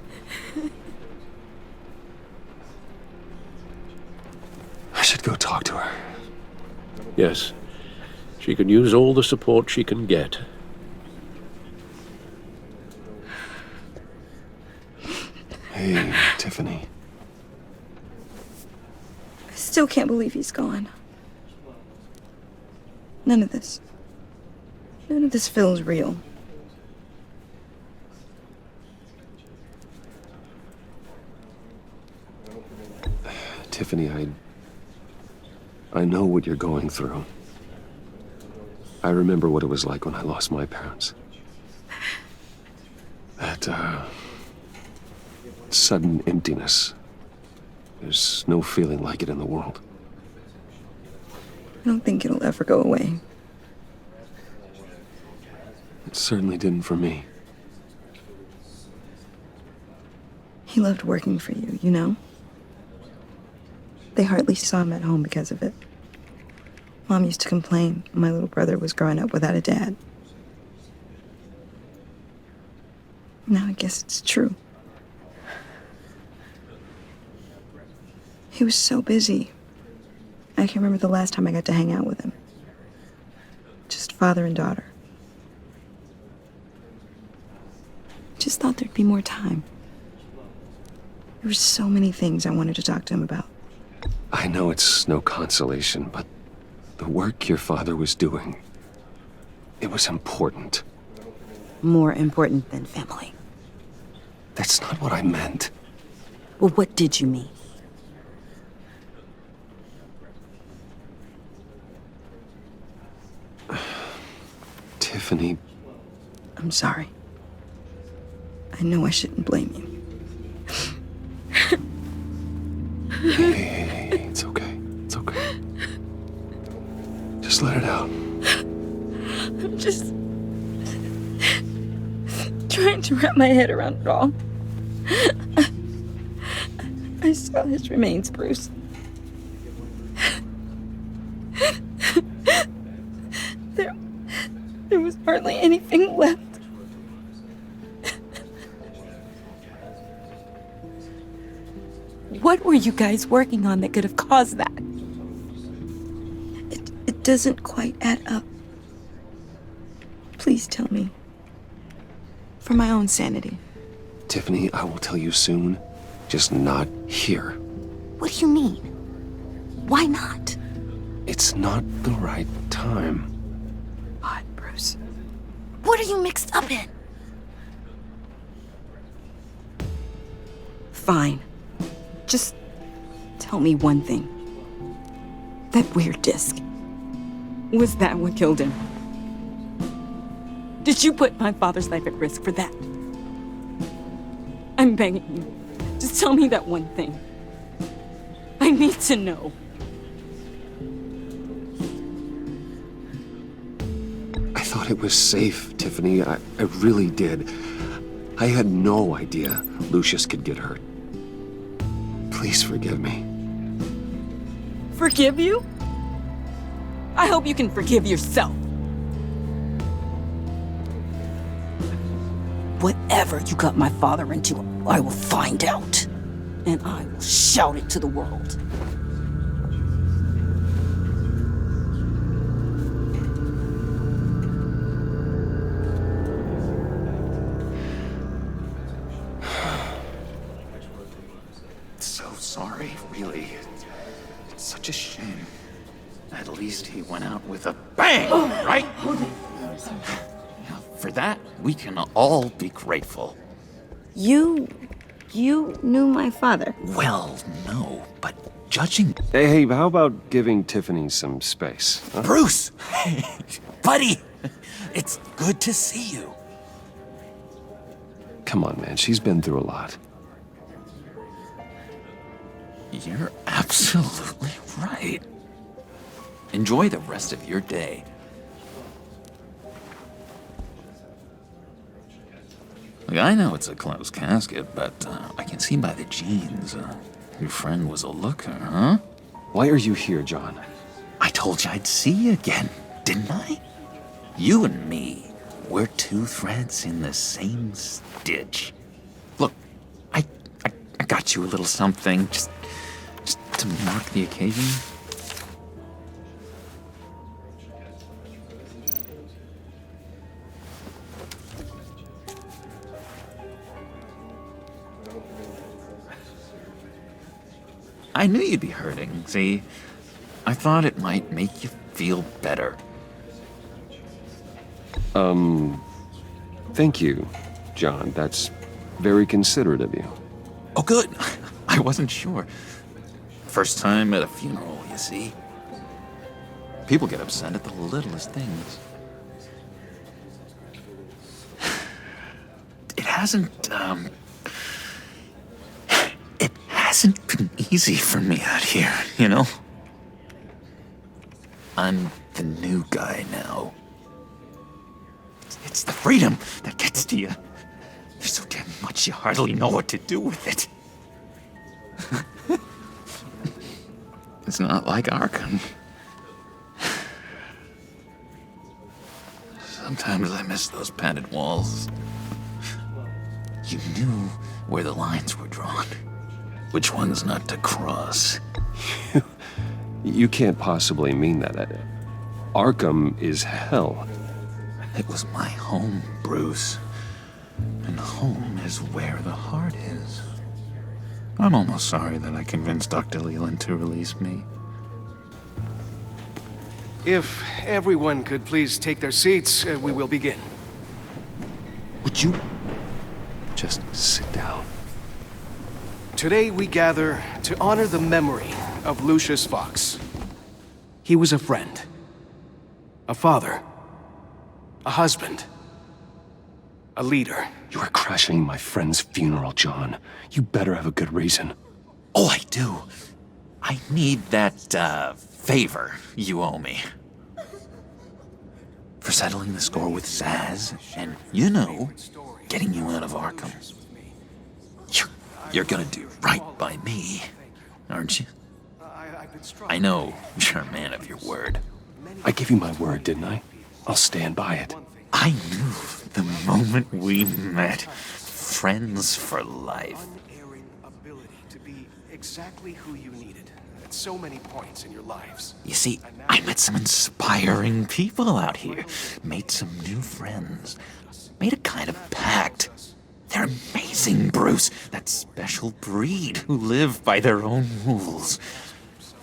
I should go talk to her. Yes, she can use all the support she can get. Hey, Tiffany. I still can't believe he's gone. None of this feels real. Tiffany, I know what you're going through. I remember what it was like when I lost my parents. That, sudden emptiness. There's no feeling like it in the world. I don't think it'll ever go away. It certainly didn't for me. He loved working for you, you know? They hardly saw him at home because of it. Mom used to complain when my little brother was growing up without a dad. Now I guess it's true. He was so busy. I can't remember the last time I got to hang out with him. Just father and daughter. Just thought there'd be more time. There were so many things I wanted to talk to him about. I know it's no consolation, but the work your father was doing, it was important. More important than family. That's not what I meant. Well, what did you mean? Tiffany. I'm sorry. I know I shouldn't blame you. Hey, it's okay. It's okay. Just let it out. I'm just trying to wrap my head around it all. I saw his remains, Bruce. There was hardly anything left. What were you guys working on that could have caused that? It doesn't quite add up. Please tell me. For my own sanity. Tiffany, I will tell you soon. Just not here. What do you mean? Why not? It's not the right time. God, Bruce. What are you mixed up in? Fine. Just tell me one thing. That weird disc. Was that what killed him? Did you put my father's life at risk for that? I'm begging you. Just tell me that one thing. I need to know. I thought it was safe, Tiffany. I really did. I had no idea Lucius could get hurt. Please forgive me. Forgive you? I hope you can forgive yourself. Whatever you got my father into, I will find out. And I will shout it to the world. So sorry, really. It's such a shame. At least he went out with a bang, right? For that, we can all be grateful. You knew my father? Well, no, but judging... Hey, how about giving Tiffany some space? Huh? Bruce! Buddy! It's good to see you. Come on, man. She's been through a lot. You're absolutely right. Enjoy the rest of your day. Look, I know it's a closed casket, but I can see by the jeans, your friend was a looker, huh? Why are you here, John? I told you I'd see you again, didn't I? You and me, we're two threads in the same stitch. Look, I got you a little something, just to mark the occasion. I knew you'd be hurting, see? I thought it might make you feel better. Thank you, John. That's very considerate of you. Oh, good. I wasn't sure. First time at a funeral, you see. People get upset at the littlest things. It hasn't been easy for me out here, you know? I'm the new guy now. It's the freedom that gets to you. There's so damn much you hardly know what to do with it. It's not like Arkham. Sometimes I miss those padded walls. You knew where the lines were drawn. Which ones not to cross. You can't possibly mean that. Arkham is hell. It was my home, Bruce. And home is where the heart is. I'm almost sorry that I convinced Dr. Leland to release me. If everyone could please take their seats, we will begin. Would you just sit down? Today we gather to honor the memory of Lucius Fox. He was a friend, a father, a husband, a leader. You are crashing my friend's funeral, John. You better have a good reason. Oh, I do. I need that, favor you owe me. For settling the score with Zaz, and, you know, getting you out of Arkham. You're gonna do right by me, aren't you? I know you're a man of your word. I gave you my word, didn't I? I'll stand by it. I knew the moment we met. Friends for life. exactly who you needed at so many points in your lives. You see, I met some inspiring people out here. Made some new friends. Made a kind of pact. They're amazing, Bruce. That special breed who live by their own rules.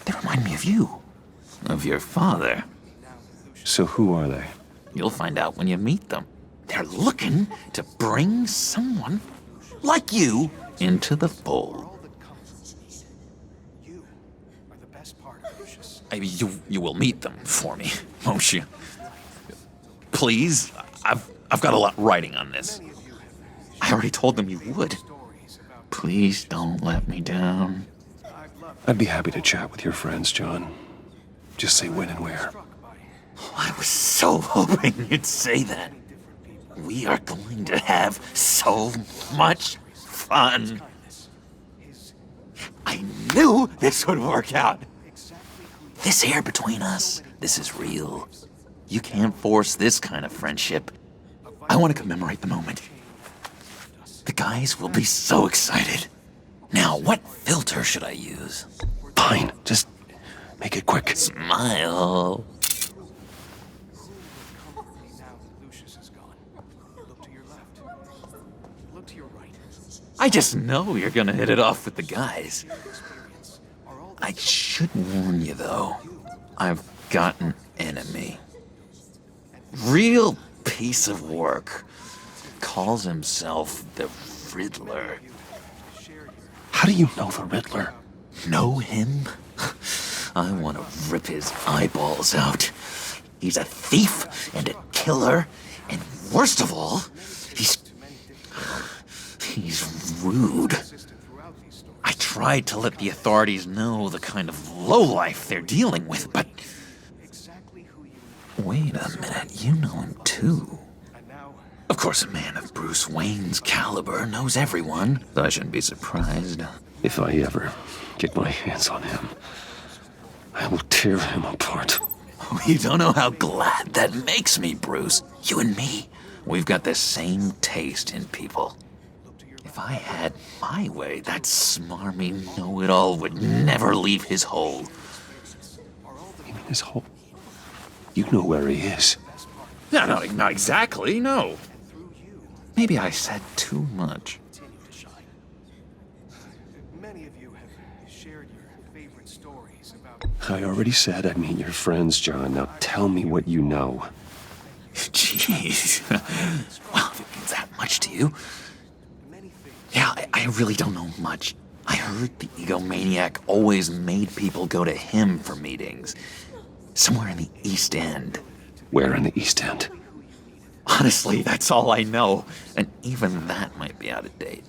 They remind me of you. Of your father. So who are they? You'll find out when you meet them. They're looking to bring someone like you into the fold. You will meet them for me, won't you? Please, I've got a lot riding on this. I already told them you would. Please don't let me down. I'd be happy to chat with your friends, John. Just say when and where. I was so hoping you'd say that. We are going to have so much fun. I knew this would work out. This air between us, this is real. You can't force this kind of friendship. I want to commemorate the moment. The guys will be so excited. Now, what filter should I use? Fine, just make it quick. Smile. I just know you're gonna hit it off with the guys. I should warn you, though. I've got an enemy. Real piece of work. Calls himself the Riddler. How do you know the Riddler? Know him? I want to rip his eyeballs out. He's a thief and a killer, and worst of all, he's rude. I tried to let the authorities know the kind of lowlife they're dealing with, but... Wait a minute, you know him too. Of course, a man of Bruce Wayne's caliber knows everyone, so I shouldn't be surprised. If I ever get my hands on him, I will tear him apart. You don't know how glad that makes me, Bruce. You and me, we've got the same taste in people. If I had my way, that smarmy know-it-all would never leave his hole. You mean his hole? You know where he is. No, not exactly, no. Maybe I said too much. I already said I'd meet your friends, John. Now tell me what you know. Jeez. Well, if it means that much to you. Yeah, I really don't know much. I heard the egomaniac always made people go to him for meetings. Somewhere in the East End. Where in the East End? Honestly, that's all I know. And even that might be out of date.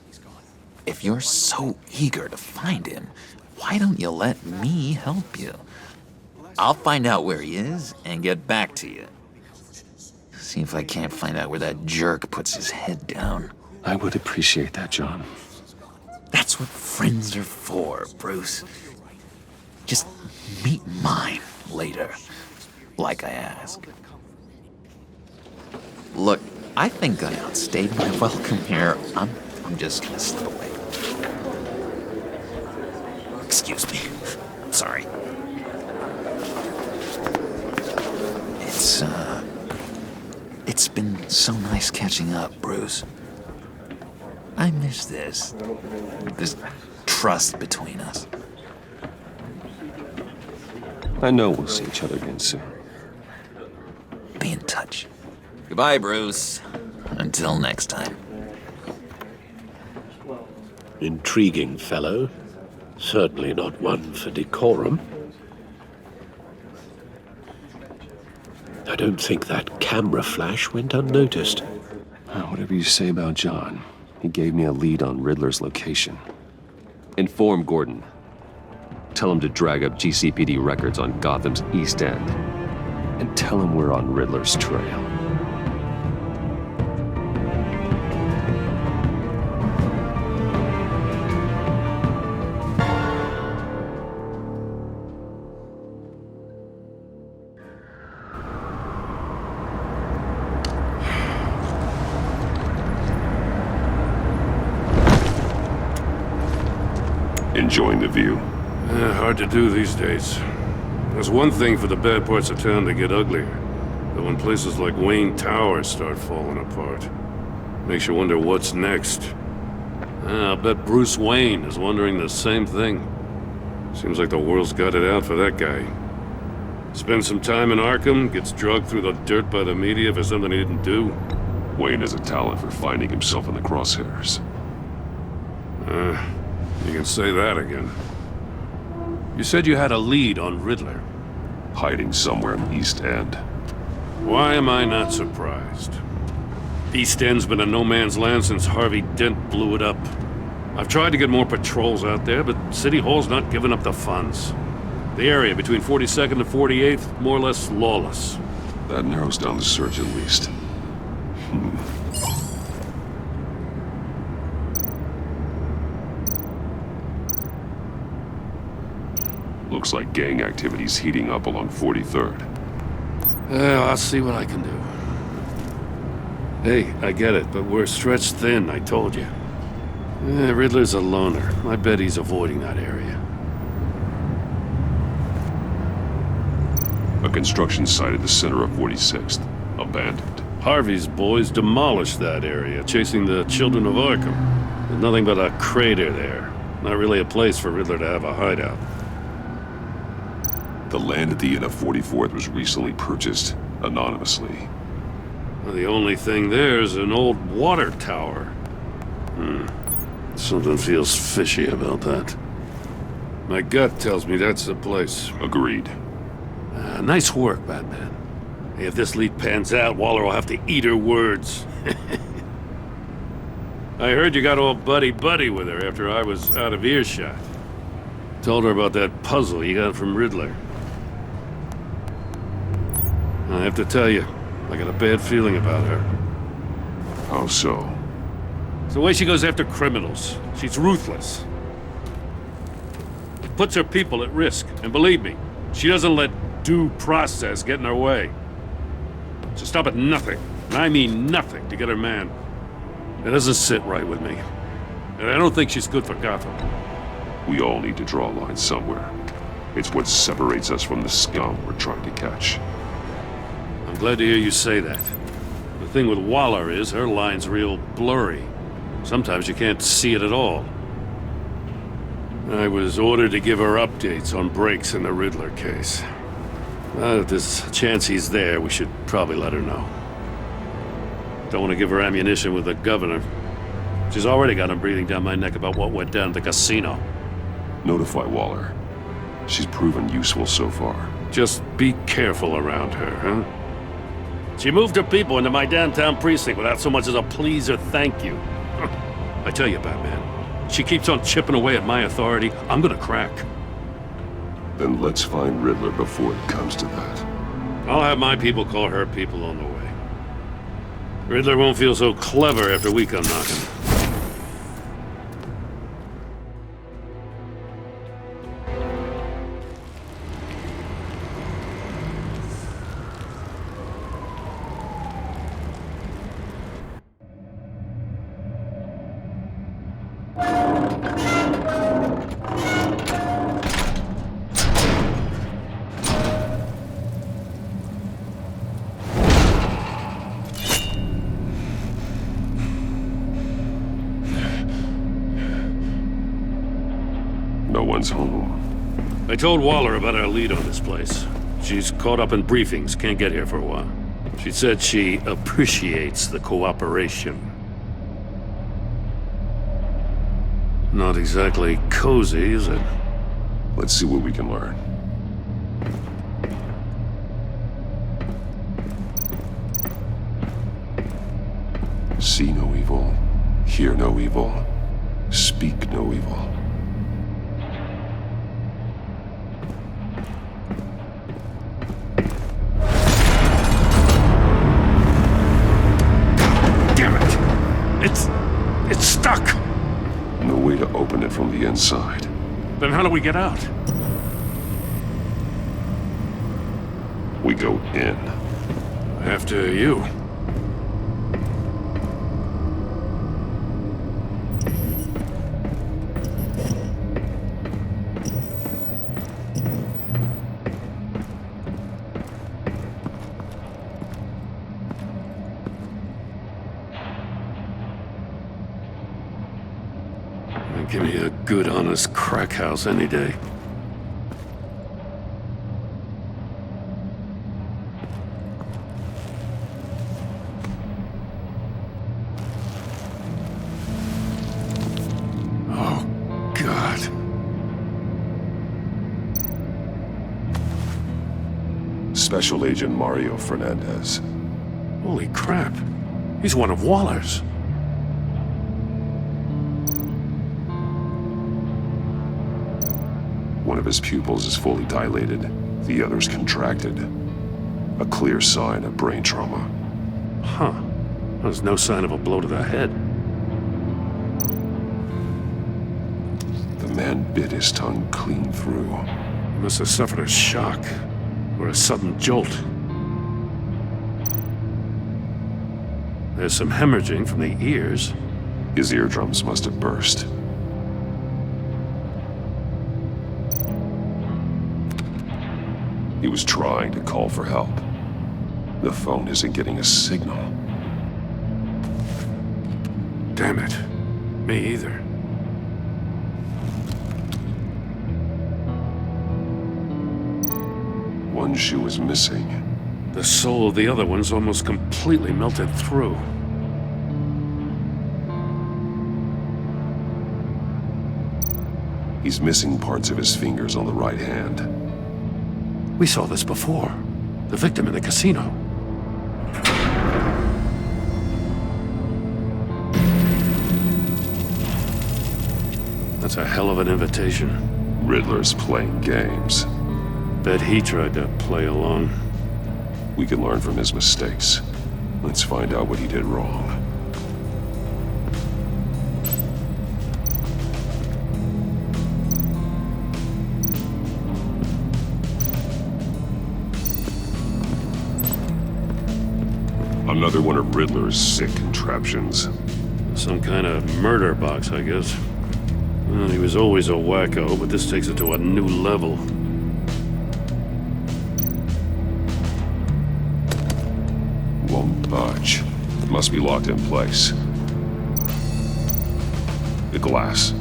If you're so eager to find him, why don't you let me help you? I'll find out where he is and get back to you. See if I can't find out where that jerk puts his head down. I would appreciate that, John. That's what friends are for, Bruce. Just meet mine later, like I asked. Look, I think I outstayed my welcome here. I'm just gonna slip away. Excuse me. I'm sorry. It's been so nice catching up, Bruce. I miss this trust between us. I know we'll see each other again soon. Be in touch. Goodbye, Bruce. Until next time. Intriguing fellow. Certainly not one for decorum. I don't think that camera flash went unnoticed. Whatever you say about John, he gave me a lead on Riddler's location. Inform Gordon. Tell him to drag up GCPD records on Gotham's East End. And tell him we're on Riddler's trail. Enjoying the view? Hard to do these days. There's one thing for the bad parts of town to get uglier. But when places like Wayne Tower start falling apart, makes you wonder what's next. I'll bet Bruce Wayne is wondering the same thing. Seems like the world's got it out for that guy. Spends some time in Arkham, gets drugged through the dirt by the media for something he didn't do. Wayne has a talent for finding himself in the crosshairs. You can say that again. You said you had a lead on Riddler. Hiding somewhere in the East End. Why am I not surprised? East End's been a no-man's land since Harvey Dent blew it up. I've tried to get more patrols out there, but City Hall's not giving up the funds. The area between 42nd and 48th, more or less lawless. That narrows down the search at least. Looks like gang activity's heating up along 43rd. I'll see what I can do. Hey, I get it, but we're stretched thin, I told you. Riddler's a loner. I bet he's avoiding that area. A construction site at the center of 46th. Abandoned. Harvey's boys demolished that area, chasing the children of Arkham. There's nothing but a crater there. Not really a place for Riddler to have a hideout. The land at the end of 44th was recently purchased, anonymously. Well, the only thing there is an old water tower. Something feels fishy about that. My gut tells me that's the place. Agreed. Nice work, Batman. Hey, if this lead pans out, Waller will have to eat her words. I heard you got all buddy-buddy with her after I was out of earshot. Told her about that puzzle you got from Riddler. I have to tell you, I got a bad feeling about her. How so? It's the way she goes after criminals. She's ruthless. Puts her people at risk. And believe me, she doesn't let due process get in her way. She'll stop at nothing, and I mean nothing, to get her man. It doesn't sit right with me. And I don't think she's good for Gotham. We all need to draw a line somewhere. It's what separates us from the scum we're trying to catch. I'm glad to hear you say that. The thing with Waller is her line's real blurry. Sometimes you can't see it at all. I was ordered to give her updates on breaks in the Riddler case. If there's a chance he's there, we should probably let her know. Don't want to give her ammunition with the governor. She's already got him breathing down my neck about what went down at the casino. Notify Waller. She's proven useful so far. Just be careful around her, huh? She moved her people into my downtown precinct without so much as a please or thank you. I tell you, Batman, she keeps on chipping away at my authority. I'm gonna crack. Then let's find Riddler before it comes to that. I'll have my people call her people on the way. Riddler won't feel so clever after we come knocking. No one's home. I told Waller about our lead on this place. She's caught up in briefings, can't get here for a while. She said she appreciates the cooperation. Not exactly cozy, is it? Let's see what we can learn. See no evil, hear no evil, speak no evil. It's stuck! No way to open it from the inside. Then how do we get out? We go in. After you. be a good, honest crack house any day. Oh, God. Special Agent Mario Fernandez. Holy crap. He's one of Waller's. One of his pupils is fully dilated, the other's contracted. A clear sign of brain trauma. Huh. There's no sign of a blow to the head. The man bit his tongue clean through. He must have suffered a shock, or a sudden jolt. There's some hemorrhaging from the ears. His eardrums must have burst. He was trying to call for help. The phone isn't getting a signal. Damn it. Me either. One shoe is missing. The sole of the other one's almost completely melted through. He's missing parts of his fingers on the right hand. We saw this before. The victim in the casino. That's a hell of an invitation. Riddler's playing games. Bet he tried to play along. We can learn from his mistakes. Let's find out what he did wrong. Another one of Riddler's sick contraptions. Some kind of murder box, I guess. Well, he was always a wacko, but this takes it to a new level. Won't budge. Must be locked in place. The glass.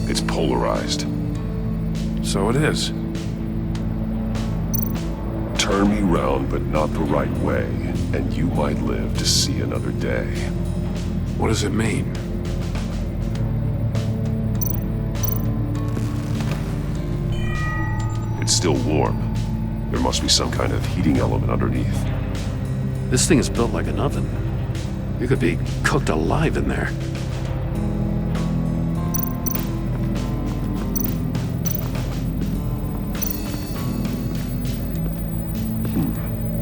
It's polarized. So it is. Turn me round, but not the right way, and you might live to see another day. What does it mean? It's still warm. There must be some kind of heating element underneath. This thing is built like an oven. You could be cooked alive in there.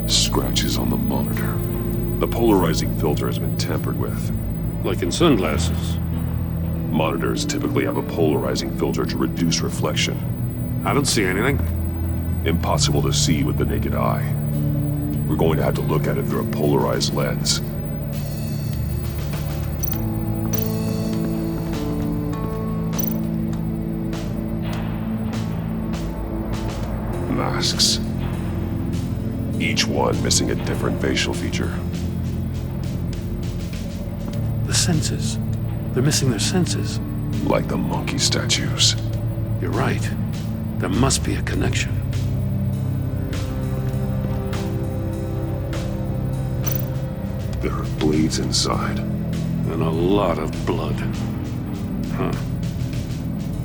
Scratches on the monitor. The polarizing filter has been tampered with. Like in sunglasses. Monitors typically have a polarizing filter to reduce reflection. I don't see anything. Impossible to see with the naked eye. We're going to have to look at it through a polarized lens. Masks. Each one missing a different facial feature. The senses. They're missing their senses. Like the monkey statues. You're right. There must be a connection. There are blades inside. And a lot of blood. Huh.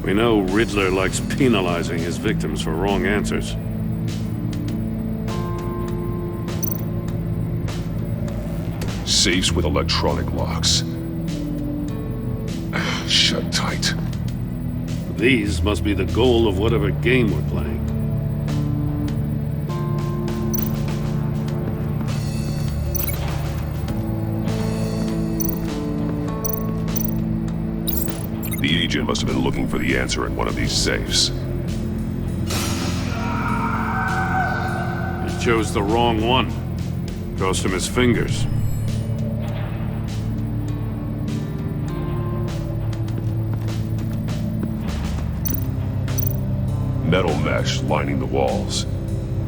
We know Riddler likes penalizing his victims for wrong answers. Safes with electronic locks. Shut tight. These must be the goal of whatever game we're playing. The agent must have been looking for the answer in one of these safes. He chose the wrong one. Cost him his fingers. Metal mesh lining the walls.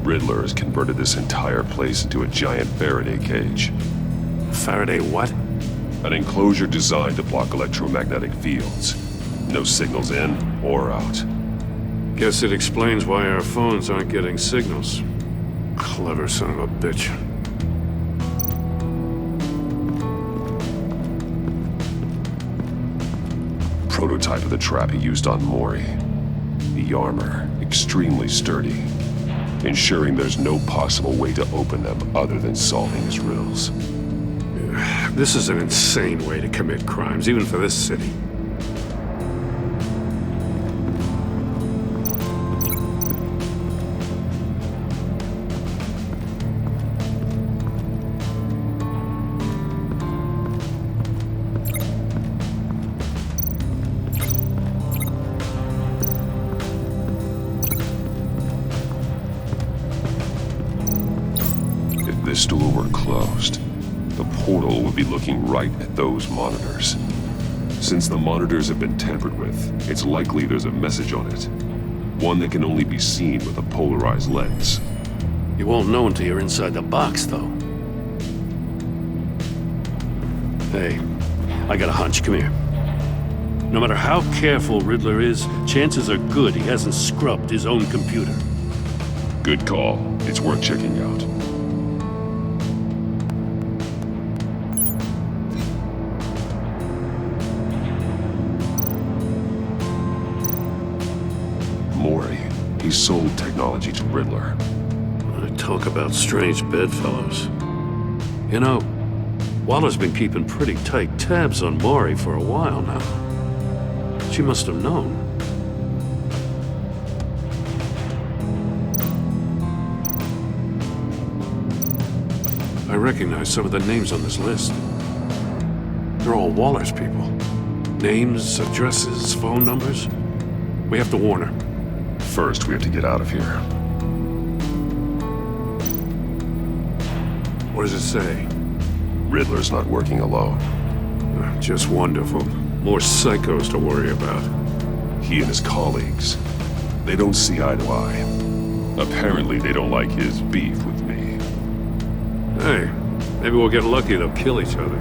Riddler has converted this entire place into a giant Faraday cage. Faraday what? An enclosure designed to block electromagnetic fields. No signals in or out. Guess it explains why our phones aren't getting signals. Clever son of a bitch. Prototype of the trap he used on Mori. The armor, extremely sturdy, ensuring there's no possible way to open them other than solving his riddles. This is an insane way to commit crimes, even for this city. If this door were closed, the portal would be looking right at those monitors. Since the monitors have been tampered with, it's likely there's a message on it. One that can only be seen with a polarized lens. You won't know until you're inside the box, though. Hey, I got a hunch. Come here. No matter how careful Riddler is, chances are good he hasn't scrubbed his own computer. Good call. It's worth checking out. Mori, he sold technology to Riddler. Talk about strange bedfellows. You know, Waller's been keeping pretty tight tabs on Mori for a while now. She must have known. I recognize some of the names on this list. They're all Waller's people. Names, addresses, phone numbers. We have to warn her. First, we have to get out of here. What does it say? Riddler's not working alone. Just wonderful. More psychos to worry about. He and his colleagues, they don't see eye to eye. Apparently, they don't like his beef with me. Hey, maybe we'll get lucky they'll kill each other.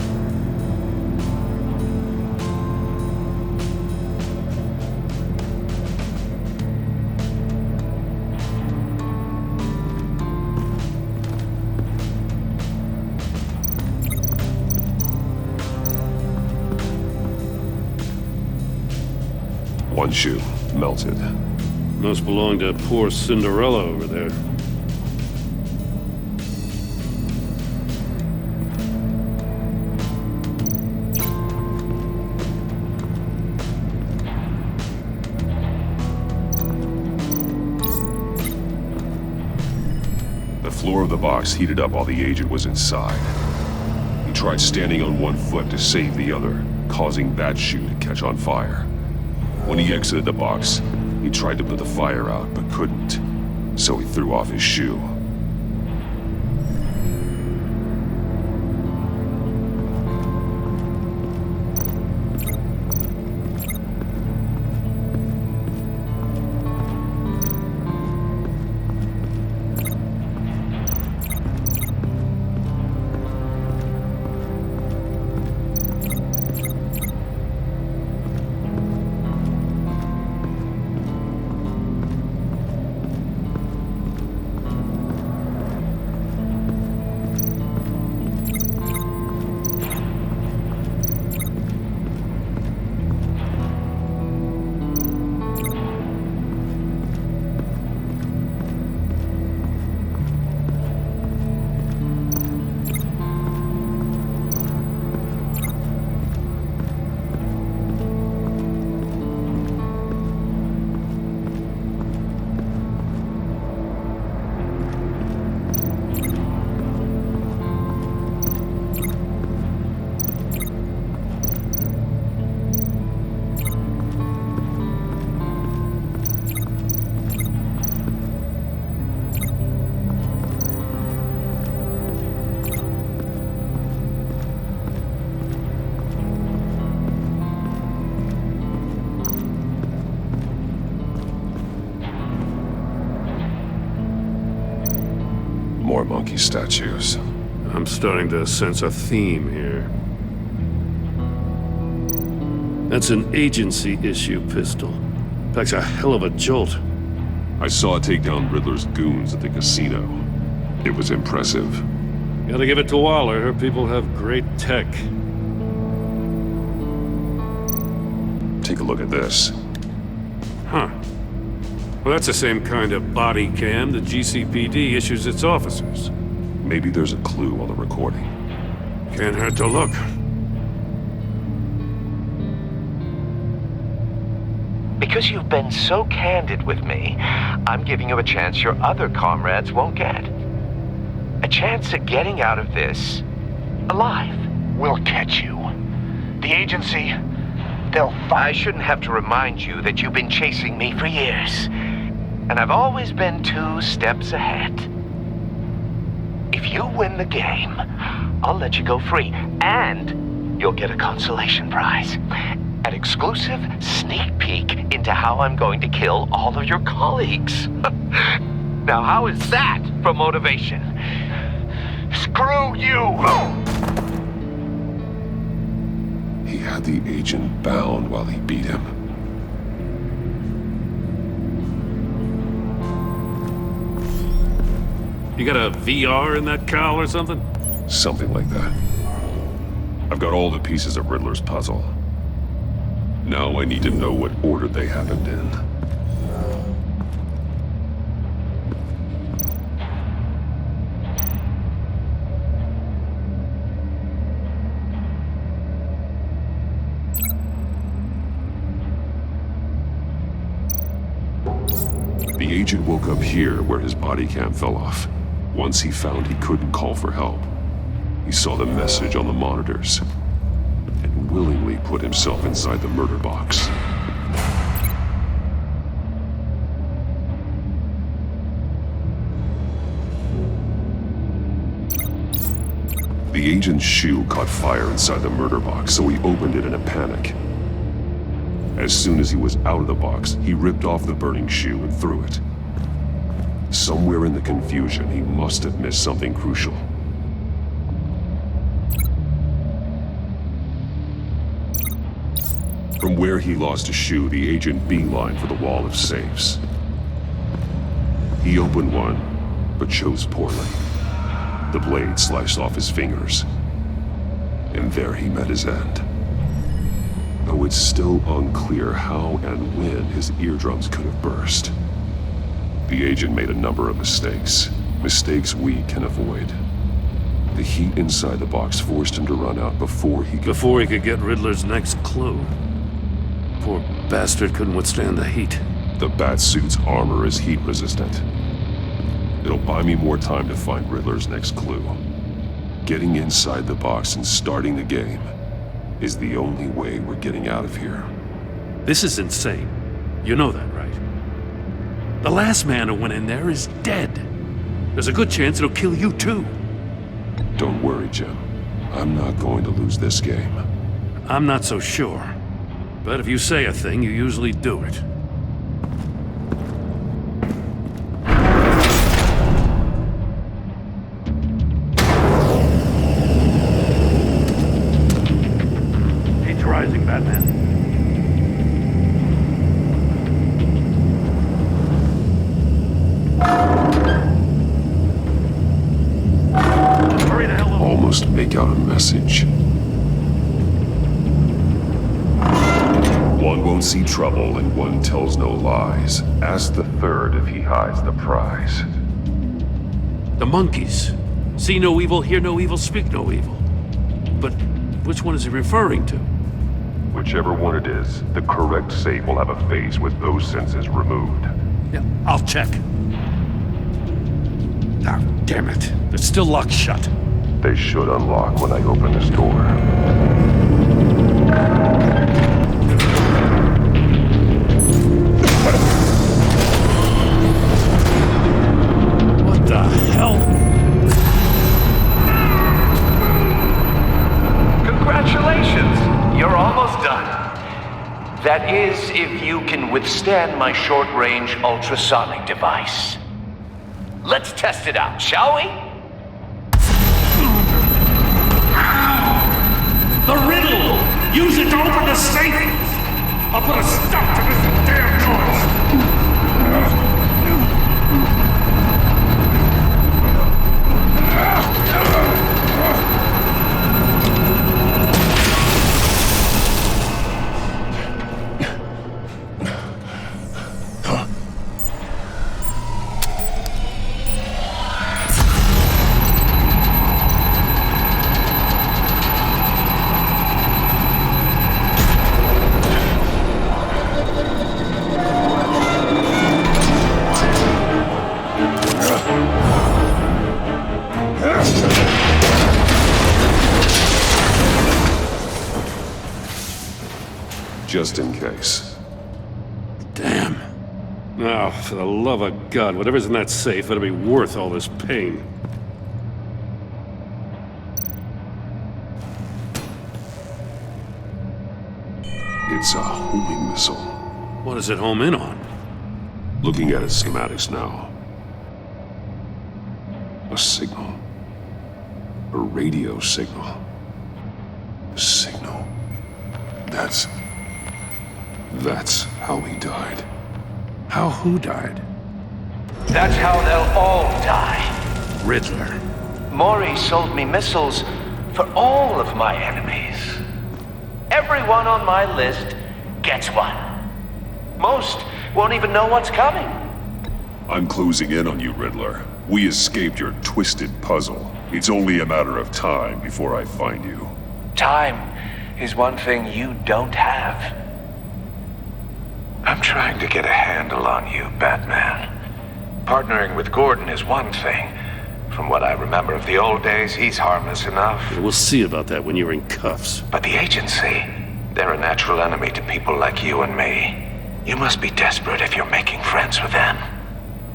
One shoe, melted. Must belong to poor Cinderella over there. The floor of the box heated up while the agent was inside. He tried standing on one foot to save the other, causing that shoe to catch on fire. When he exited the box, he tried to put the fire out, but couldn't. So he threw off his shoe. More monkey statues. I'm starting to sense a theme here. That's an agency-issue pistol. Packs a hell of a jolt. I saw it take down Riddler's goons at the casino. It was impressive. Gotta give it to Waller. Her people have great tech. Take a look at this. Huh. Well, that's the same kind of body cam the GCPD issues its officers. Maybe there's a clue on the recording. Can't hurt to look. Because you've been so candid with me, I'm giving you a chance your other comrades won't get. A chance at getting out of this alive. We'll catch you. The agency, they'll find... I shouldn't have to remind you that you've been chasing me for years. And I've always been 2 steps ahead. If you win the game, I'll let you go free. And you'll get a consolation prize. An exclusive sneak peek into how I'm going to kill all of your colleagues. Now, how is that for motivation? Screw you! He had the agent bound while he beat him. You got a VR in that cowl or something? Something like that. I've got all the pieces of Riddler's puzzle. Now I need to know what order they happened in. The agent woke up here where his body cam fell off. Once he found he couldn't call for help, he saw the message on the monitors and willingly put himself inside the murder box. The agent's shoe caught fire inside the murder box, so he opened it in a panic. As soon as he was out of the box, he ripped off the burning shoe and threw it. Somewhere in the confusion, he must have missed something crucial. From where he lost a shoe, the agent beelined for the wall of safes. He opened one, but chose poorly. The blade sliced off his fingers. And there he met his end. Though it's still unclear how and when his eardrums could have burst. The agent made a number of mistakes. Mistakes we can avoid. The heat inside the box forced him to run out before he could get Riddler's next clue. Poor bastard couldn't withstand the heat. The Batsuit's armor is heat resistant. It'll buy me more time to find Riddler's next clue. Getting inside the box and starting the game is the only way we're getting out of here. This is insane. You know that, right? The last man who went in there is dead. There's a good chance it'll kill you too. Don't worry, Jim. I'm not going to lose this game. I'm not so sure. But if you say a thing, you usually do it. Heat's rising, Batman. Almost make out a message. One won't see trouble and one tells no lies. Ask the third if he hides the prize. The monkeys. See no evil, hear no evil, speak no evil. But which one is he referring to? Whichever one it is, the correct safe will have a face with those senses removed. Yeah, I'll check. Ah, damn it. It's still locked shut. They should unlock when I open this door. What the hell? Congratulations! You're almost done. That is, if you can withstand my short-range ultrasonic device. Let's test it out, shall we? The riddle! Use it to open the safe! I'll put a stop to this damn noise! Just in case. Damn. Now, for the love of God, whatever's in that safe better be worth all this pain. It's a homing missile. What does it home in on? Looking at its schematics now. A signal. A radio signal. A signal. That's how he died. How who died? That's how they'll all die. Riddler. Maury sold me missiles for all of my enemies. Everyone on my list gets one. Most won't even know what's coming. I'm closing in on you, Riddler. We escaped your twisted puzzle. It's only a matter of time before I find you. Time is one thing you don't have. I'm trying to get a handle on you, Batman. Partnering with Gordon is one thing. From what I remember of the old days, he's harmless enough. We'll see about that when you're in cuffs. But the agency, they're a natural enemy to people like you and me. You must be desperate if you're making friends with them.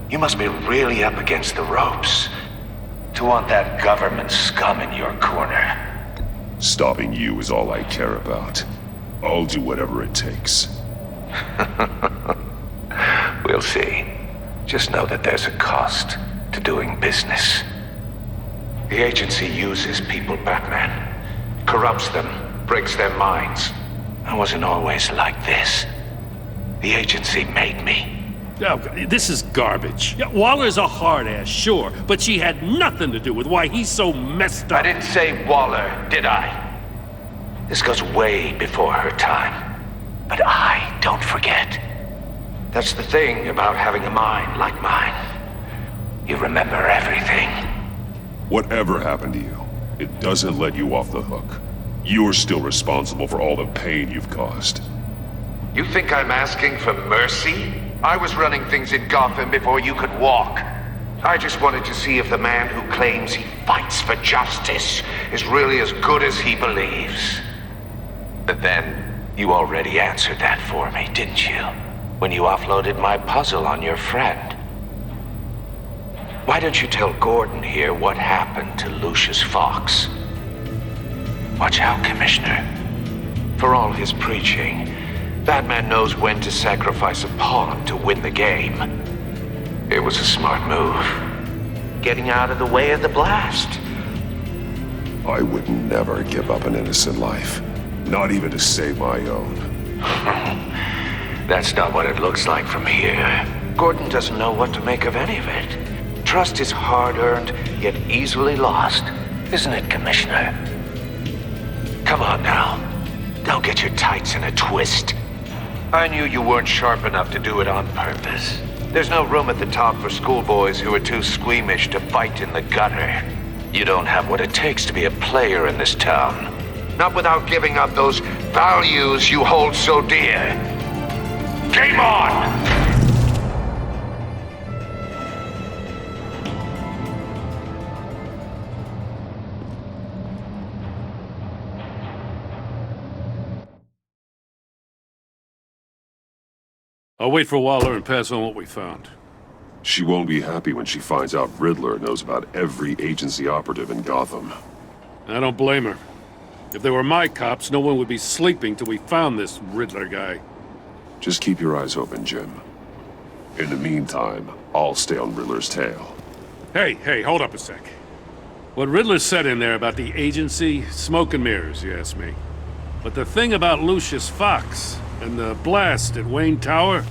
You must be really up against the ropes to want that government scum in your corner. Stopping you is all I care about. I'll do whatever it takes. We'll see. Just know that there's a cost to doing business. The agency uses people, Batman. Corrupts them, breaks their minds. I wasn't always like this. The agency made me. Oh, this is garbage. Yeah, Waller's a hard-ass, sure, but she had nothing to do with why he's so messed up. I didn't say Waller, did I? This goes way before her time. But I don't forget. That's the thing about having a mind like mine. You remember everything. Whatever happened to you, it doesn't let you off the hook. You're still responsible for all the pain you've caused. You think I'm asking for mercy? I was running things in Gotham before you could walk. I just wanted to see if the man who claims he fights for justice is really as good as he believes. But then, you already answered that for me, didn't you? When you offloaded my puzzle on your friend. Why don't you tell Gordon here what happened to Lucius Fox? Watch out, Commissioner. For all his preaching, Batman knows when to sacrifice a pawn to win the game. It was a smart move. Getting out of the way of the blast. I would never give up an innocent life. Not even to save my own. That's not what it looks like from here. Gordon doesn't know what to make of any of it. Trust is hard-earned, yet easily lost. Isn't it, Commissioner? Come on now. Don't get your tights in a twist. I knew you weren't sharp enough to do it on purpose. There's no room at the top for schoolboys who are too squeamish to fight in the gutter. You don't have what it takes to be a player in this town. Not without giving up those values you hold so dear. Game on! I'll wait for Waller and pass on what we found. She won't be happy when she finds out Riddler knows about every agency operative in Gotham. I don't blame her. If they were my cops, no one would be sleeping till we found this Riddler guy. Just keep your eyes open, Jim. In the meantime, I'll stay on Riddler's tail. Hey, hold up a sec. What Riddler said in there about the agency, smoke and mirrors, you ask me. But the thing about Lucius Fox and the blast at Wayne Tower,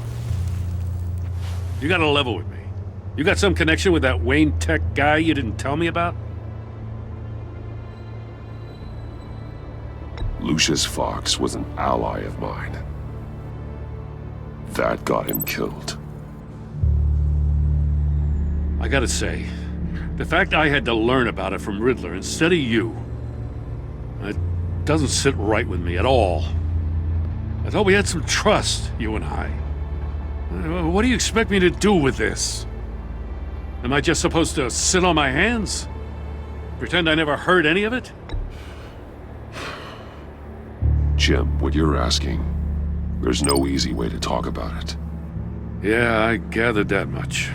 you gotta level with me. You got some connection with that Wayne Tech guy you didn't tell me about? Lucius Fox was an ally of mine. That got him killed. I gotta say, the fact I had to learn about it from Riddler instead of you, it doesn't sit right with me at all. I thought we had some trust, you and I. What do you expect me to do with this? Am I just supposed to sit on my hands? Pretend I never heard any of it? Jim, what you're asking, there's no easy way to talk about it. Yeah, I gathered that much.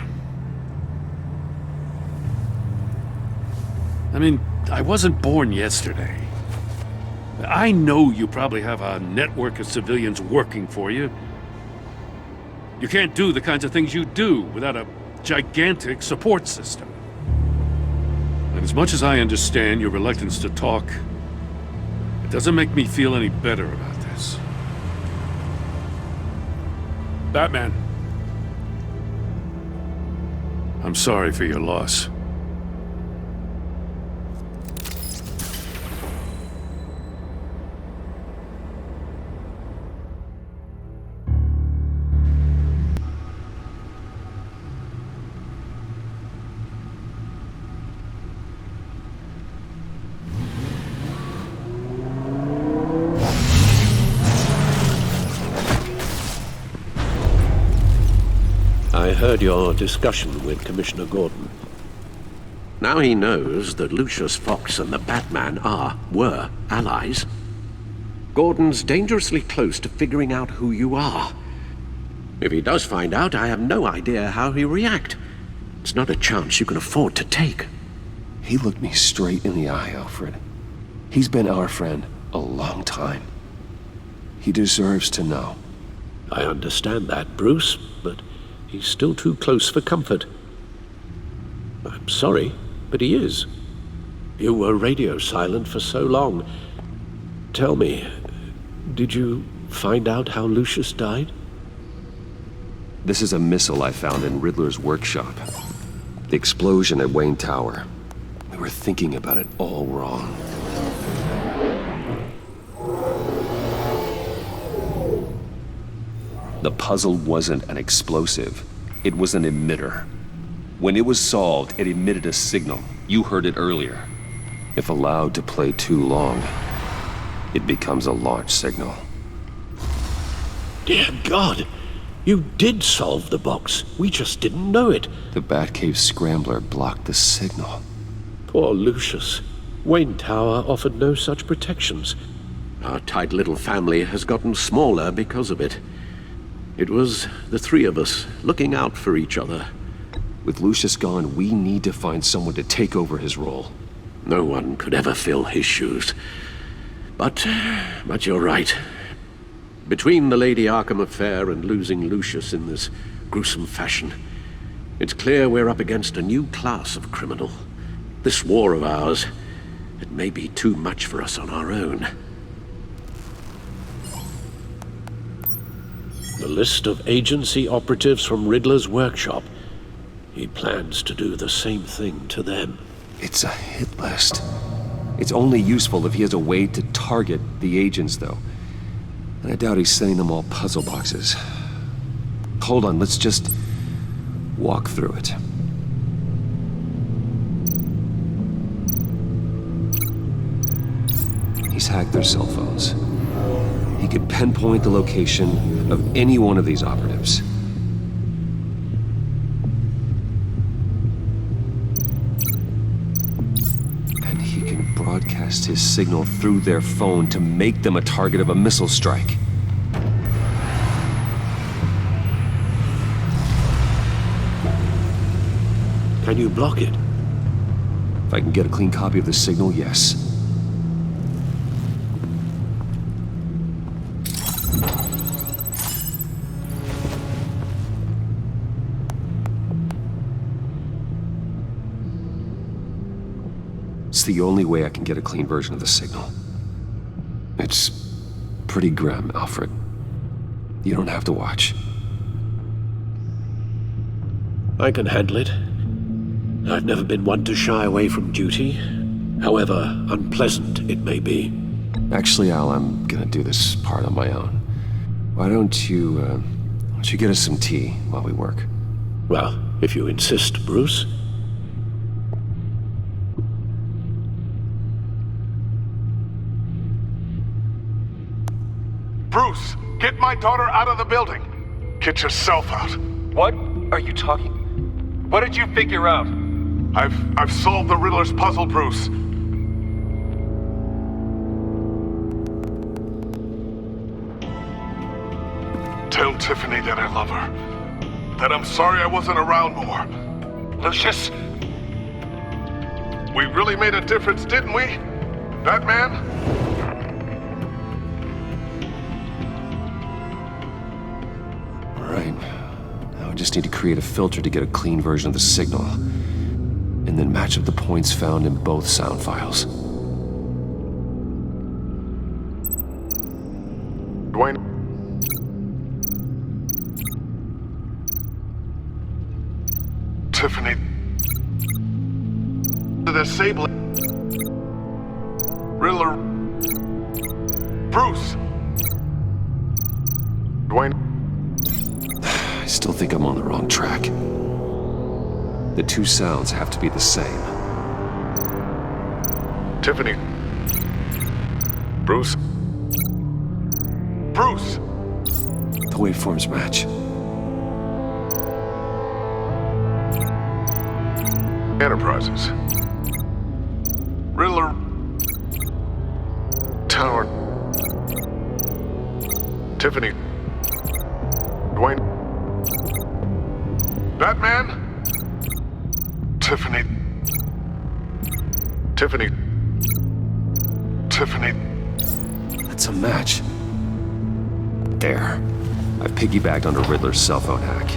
I mean, I wasn't born yesterday. I know you probably have a network of civilians working for you. You can't do the kinds of things you do without a gigantic support system. And as much as I understand your reluctance to talk, it doesn't make me feel any better about this. Batman, I'm sorry for your loss. I heard your discussion with Commissioner Gordon. Now he knows that Lucius Fox and the Batman were allies. Gordon's dangerously close to figuring out who you are. If he does find out, I have no idea how he'll react. It's not a chance you can afford to take. He looked me straight in the eye, Alfred. He's been our friend a long time. He deserves to know. I understand that, Bruce, but he's still too close for comfort. I'm sorry, but he is. You were radio silent for so long. Tell me, did you find out how Lucius died? This is a missile I found in Riddler's workshop. The explosion at Wayne Tower. We were thinking about it all wrong. The puzzle wasn't an explosive. It was an emitter. When it was solved, it emitted a signal. You heard it earlier. If allowed to play too long, it becomes a launch signal. Dear God! You did solve the box. We just didn't know it. The Batcave scrambler blocked the signal. Poor Lucius. Wayne Tower offered no such protections. Our tight little family has gotten smaller because of it. It was the three of us looking out for each other. With Lucius gone, we need to find someone to take over his role. No one could ever fill his shoes. But you're right. Between the Lady Arkham affair and losing Lucius in this gruesome fashion, it's clear we're up against a new class of criminal. This war of ours, it may be too much for us on our own. The list of agency operatives from Riddler's workshop. He plans to do the same thing to them. It's a hit list. It's only useful if he has a way to target the agents, though. And I doubt he's sending them all puzzle boxes. Hold on, let's just walk through it. He's hacked their cell phones. He could pinpoint the location of any one of these operatives. And he can broadcast his signal through their phone to make them a target of a missile strike. Can you block it? If I can get a clean copy of the signal, yes. It's the only way I can get a clean version of the signal. It's pretty grim, Alfred. You don't have to watch. I can handle it. I've never been one to shy away from duty, however unpleasant it may be. Actually, Al, I'm gonna do this part on my own. Why don't you get us some tea while we work? Well, if you insist, Bruce. Bruce, get my daughter out of the building. Get yourself out. What are you talking? What did you figure out? I've solved the Riddler's puzzle, Bruce. Tell Tiffany that I love her. That I'm sorry I wasn't around more. Lucius? We really made a difference, didn't we? That man? All right. Now I just need to create a filter to get a clean version of the signal. And then match up the points found in both sound files. Dwayne. Tiffany. The disabling. Riddler. Bruce. Dwayne. I still think I'm on the wrong track. The two sounds have to be the same. Tiffany. Bruce. Bruce! The waveforms match. Enterprises. Riddler. Tower. Tiffany. Dwayne. Batman? Tiffany. Tiffany. Tiffany. That's a match. There. I've piggybacked onto Riddler's cell phone hack.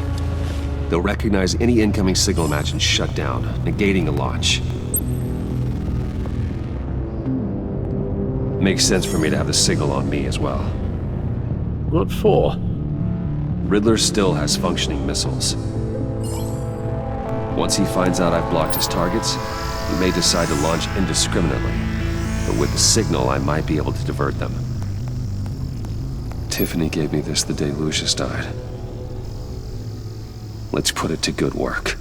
They'll recognize any incoming signal match and shut down, negating a launch. Makes sense for me to have the signal on me as well. What for? Riddler still has functioning missiles. Once he finds out I've blocked his targets, he may decide to launch indiscriminately. But with the signal, I might be able to divert them. Tiffany gave me this the day Lucius died. Let's put it to good work.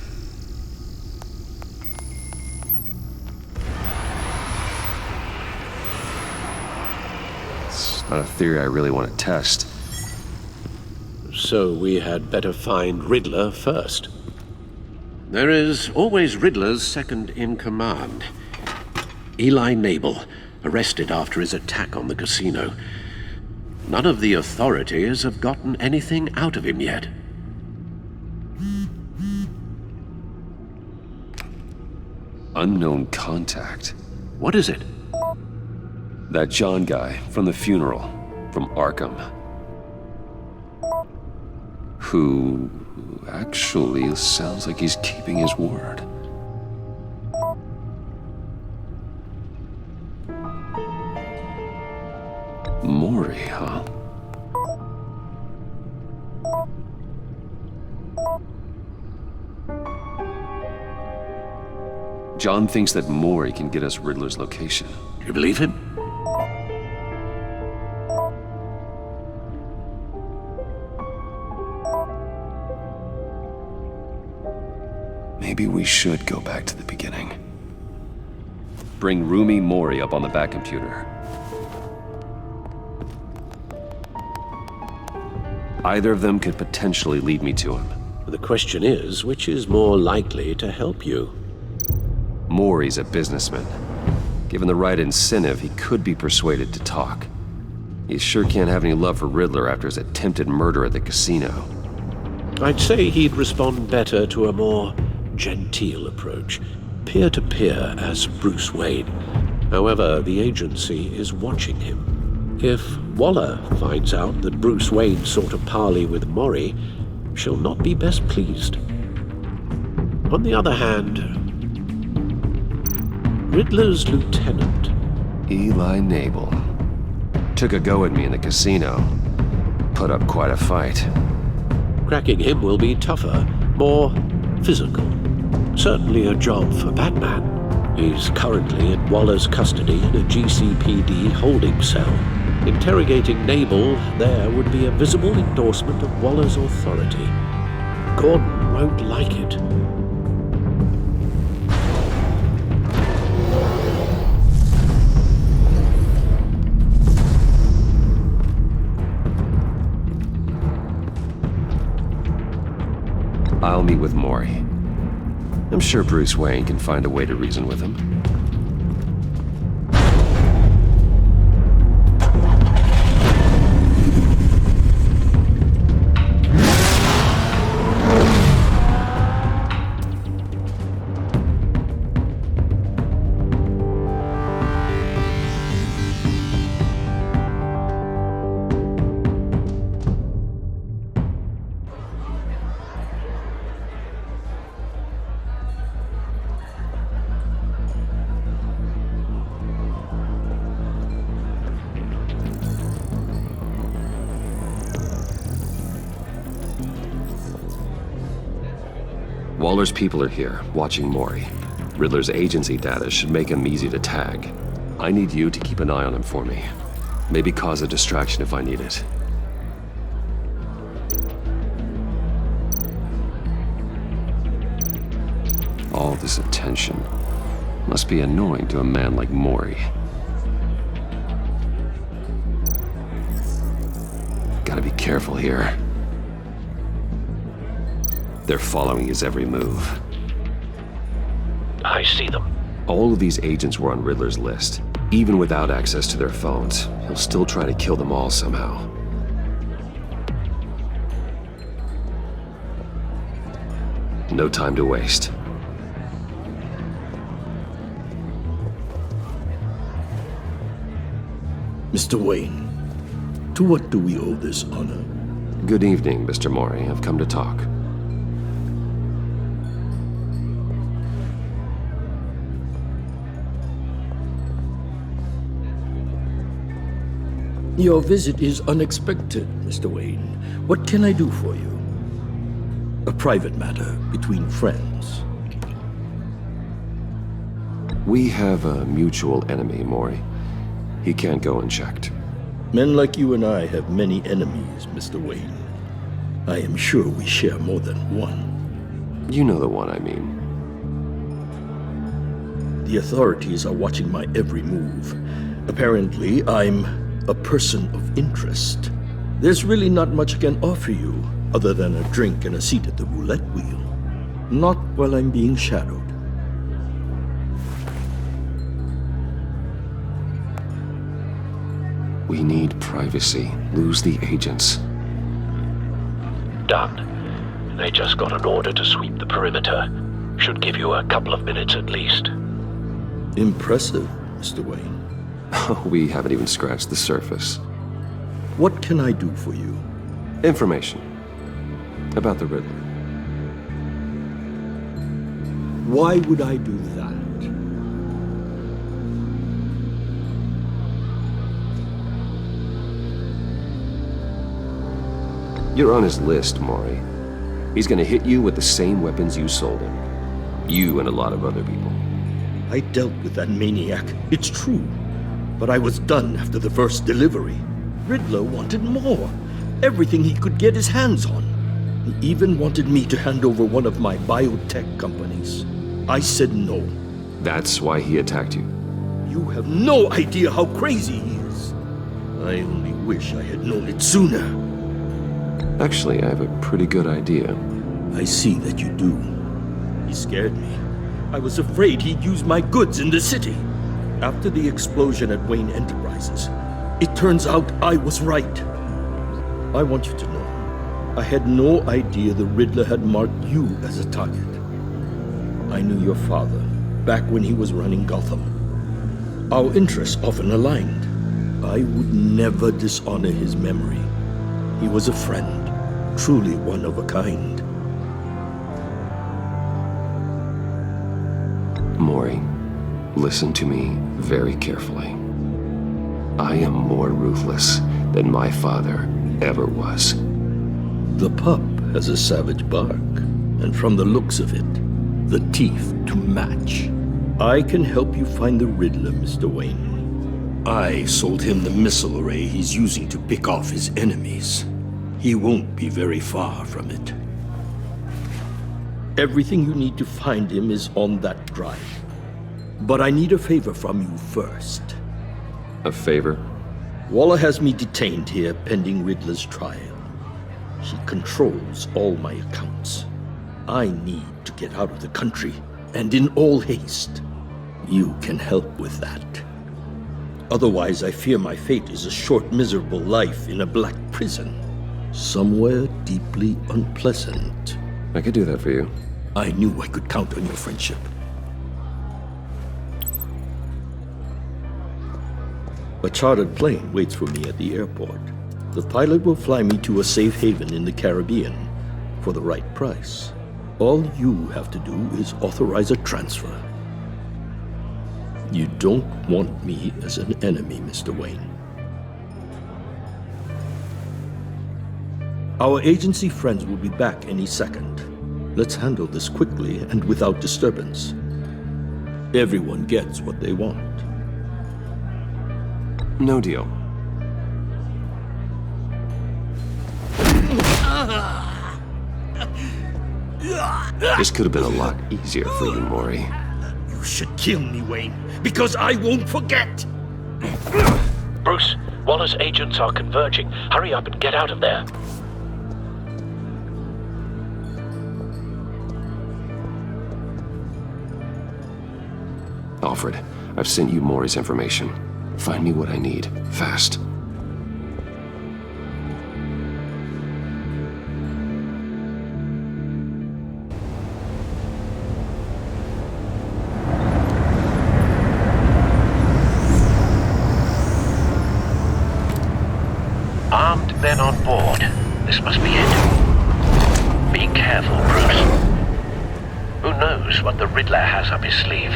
It's not a theory I really want to test. So we had better find Riddler first. There is always Riddler's second in command. Eli Nabel, arrested after his attack on the casino. None of the authorities have gotten anything out of him yet. Unknown contact. What is it? That John guy from the funeral, from Arkham. Who actually sounds like he's keeping his word. Maury, huh? John thinks that Maury can get us Riddler's location. You believe him? Maybe we should go back to the beginning. Bring Rumi Mori up on the back computer. Either of them could potentially lead me to him. The question is, which is more likely to help you? Maury's a businessman. Given the right incentive, he could be persuaded to talk. He sure can't have any love for Riddler after his attempted murder at the casino. I'd say he'd respond better to a more genteel approach, peer-to-peer as Bruce Wayne. However, the agency is watching him. If Waller finds out that Bruce Wayne sought a parley with Mori, she'll not be best pleased. On the other hand, Riddler's lieutenant. Eli Nabel. took a go at me in the casino. Put up quite a fight. Cracking him will be tougher, more physical. Certainly a job for Batman. He's currently in Waller's custody in a GCPD holding cell. Interrogating Nabel there would be a visible endorsement of Waller's authority. Gordon won't like it. I'll meet with Maury. I'm sure Bruce Wayne can find a way to reason with him. Waller's people are here, watching Maury. Riddler's agency data should make him easy to tag. I need you to keep an eye on him for me. Maybe cause a distraction if I need it. All this attention must be annoying to a man like Maury. Gotta be careful here. They're following his every move. I see them. All of these agents were on Riddler's list. Even without access to their phones, he'll still try to kill them all somehow. No time to waste. Mr. Wayne, to what do we owe this honor? Good evening, Mr. Maury. I've come to talk. Your visit is unexpected, Mr. Wayne. What can I do for you? A private matter between friends. We have a mutual enemy, Maury. He can't go unchecked. Men like you and I have many enemies, Mr. Wayne. I am sure we share more than one. You know the one I mean. The authorities are watching my every move. Apparently, I'm a person of interest. There's really not much I can offer you, other than a drink and a seat at the roulette wheel. Not while I'm being shadowed. We need privacy. Lose the agents. Done. They just got an order to sweep the perimeter. Should give you a couple of minutes at least. Impressive, Mr. Wayne. We haven't even scratched the surface. What can I do for you? Information. About the Riddler. Why would I do that? You're on his list, Maury. He's gonna hit you with the same weapons you sold him. You and a lot of other people. I dealt with that maniac, it's true. But I was done after the first delivery. Riddler wanted more. Everything he could get his hands on. He even wanted me to hand over one of my biotech companies. I said no. That's why he attacked you? You have no idea how crazy he is. I only wish I had known it sooner. Actually, I have a pretty good idea. I see that you do. He scared me. I was afraid he'd use my goods in the city. After the explosion at Wayne Enterprises, it turns out I was right. I want you to know, I had no idea the Riddler had marked you as a target. I knew your father, back when he was running Gotham. Our interests often aligned. I would never dishonor his memory. He was a friend, truly one of a kind. Maury, listen to me very carefully. I am more ruthless than my father ever was. The pup has a savage bark, and from the looks of it, the teeth to match. I can help you find the Riddler, Mr. Wayne. I sold him the missile array he's using to pick off his enemies. He won't be very far from it. Everything you need to find him is on that drive. But I need a favor from you first. A favor? Waller has me detained here pending Riddler's trial. He controls all my accounts. I need to get out of the country, and in all haste. You can help with that. Otherwise, I fear my fate is a short, miserable life in a black prison. Somewhere deeply unpleasant. I could do that for you. I knew I could count on your friendship. A chartered plane waits for me at the airport. The pilot will fly me to a safe haven in the Caribbean for the right price. All you have to do is authorize a transfer. You don't want me as an enemy, Mr. Wayne. Our agency friends will be back any second. Let's handle this quickly and without disturbance. Everyone gets what they want. No deal. This could have been a lot easier for you, Maury. You should kill me, Wayne, because I won't forget! Bruce, Waller's agents are converging. Hurry up and get out of there. Alfred, I've sent you Maury's information. Find me what I need, fast. Armed men on board. This must be it. Be careful, Bruce. Who knows what the Riddler has up his sleeve?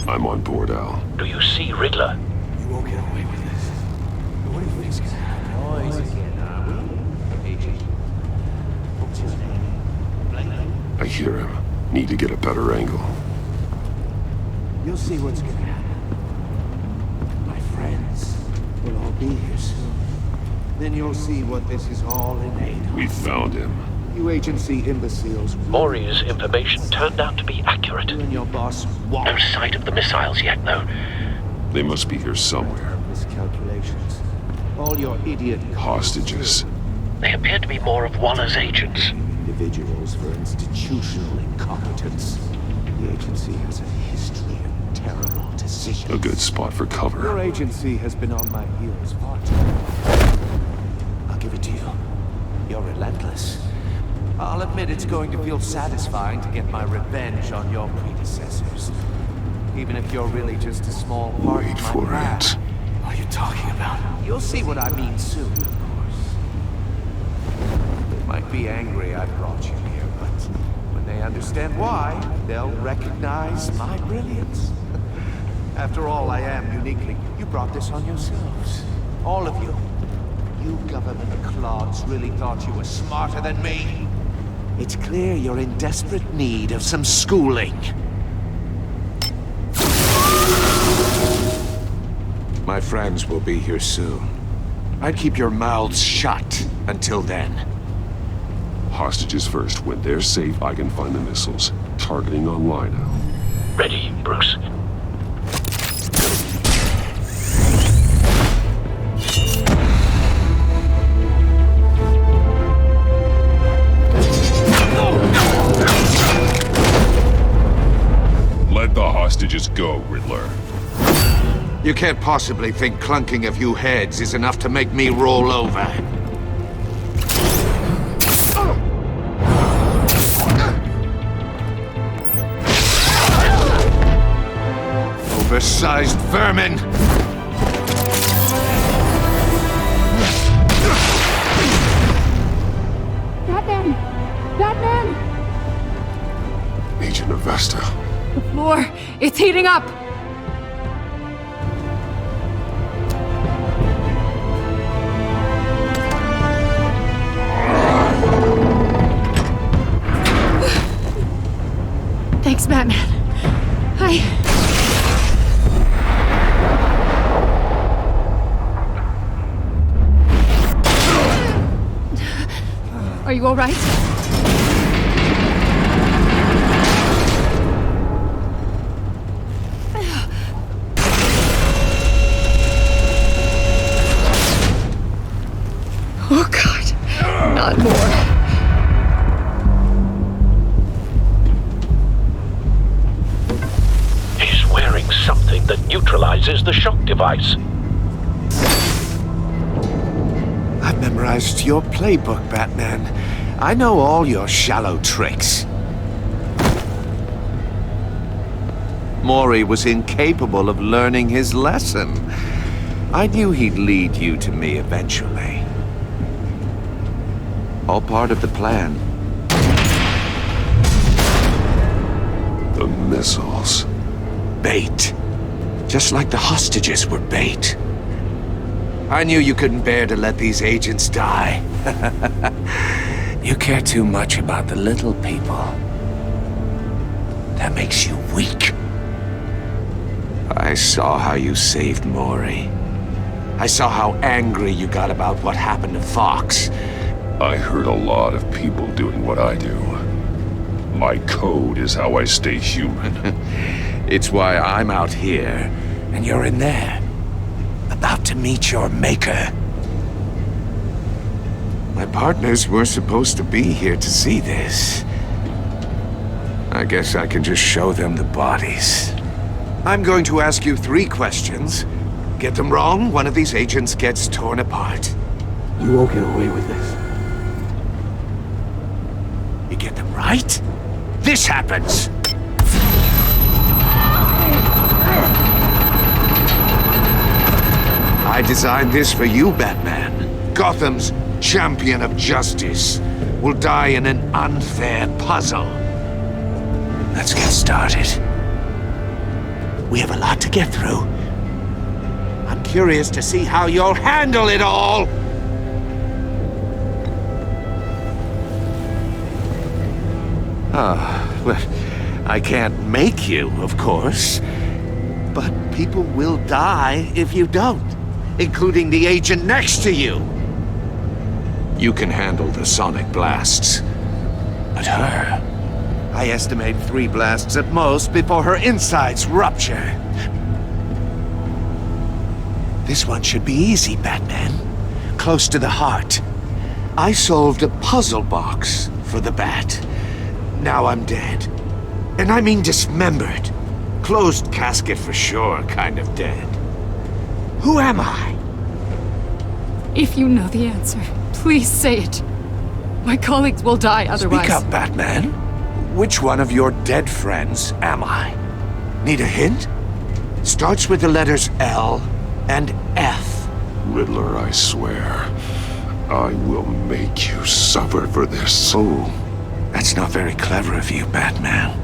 I'm on board, Al. Do you see Riddler? You won't get away with this. What do you think's gonna happen? What's your name? I hear him. Need to get a better angle. You'll see what's gonna happen. My friends will all be here soon. Then you'll see what this is all in aid of. We found him. You agency imbeciles. Maury's information turned out to be accurate. You and your boss walk. No sight of the missiles yet, though. They must be here somewhere. Miscalculations. All your idiot Hostages. They appear to be more of Waller's agents. individuals for institutional incompetence. The agency has a history of terrible decisions. A good spot for cover. Your agency has been on my heels far too long. I'll give it to you. You're relentless. I'll admit it's going to feel satisfying to get my revenge on your predecessors. Even if you're really just a small part Wait of my for plan. it. What are you talking about? You'll see what I mean soon, of course. They might be angry I brought you here, but when they understand why, they'll recognize my brilliance. After all, I am uniquely. You brought this on yourselves. All of you. You government clods really thought you were smarter than me. It's clear you're in desperate need of some schooling. My friends will be here soon. I'd keep your mouths shut until then. Hostages first. When they're safe, I can find the missiles. Targeting on Lino. Ready, Bruce. Let the hostages go, Riddler. You can't possibly think clunking a few heads is enough to make me roll over. oversized vermin! Batman! Batman! Agent Avesta. The floor, it's heating up! Thanks, Batman. Are you all right? Oh, God. Not more. Something that neutralizes the shock device. I've memorized your playbook, Batman. I know all your shallow tricks. Mori was incapable of learning his lesson. I knew he'd lead you to me eventually. All part of the plan. The missiles. Bait. Just like the hostages were bait. I knew you couldn't bear to let these agents die. You care too much about the little people. That makes you weak. I saw how you saved Mori. I saw how angry you got about what happened to Fox. I heard a lot of people doing what I do. My code is how I stay human. It's why I'm out here, and you're in there. About to meet your maker. My partners were supposed to be here to see this. I guess I can just show them the bodies. I'm going to ask you 3 questions. Get them wrong, one of these agents gets torn apart. You won't get away with this. You get them right, this happens! I designed this for you, Batman. Gotham's champion of justice will die in an unfair puzzle. Let's get started. We have a lot to get through. I'm curious to see how you'll handle it all! Well, I can't make you, of course. But people will die if you don't, including the agent next to you. You can handle the sonic blasts. But her, I estimate 3 blasts at most before her insides rupture. This one should be easy, Batman. Close to the heart. I solved a puzzle box for the Bat. Now I'm dead. And I mean dismembered. Closed casket for sure, kind of dead. Who am I? If you know the answer, please say it. My colleagues will die otherwise. Speak up, Batman. Which one of your dead friends am I? Need a hint? Starts with the letters L and F. Riddler, I swear. I will make you suffer for this. Oh, that's not very clever of you, Batman.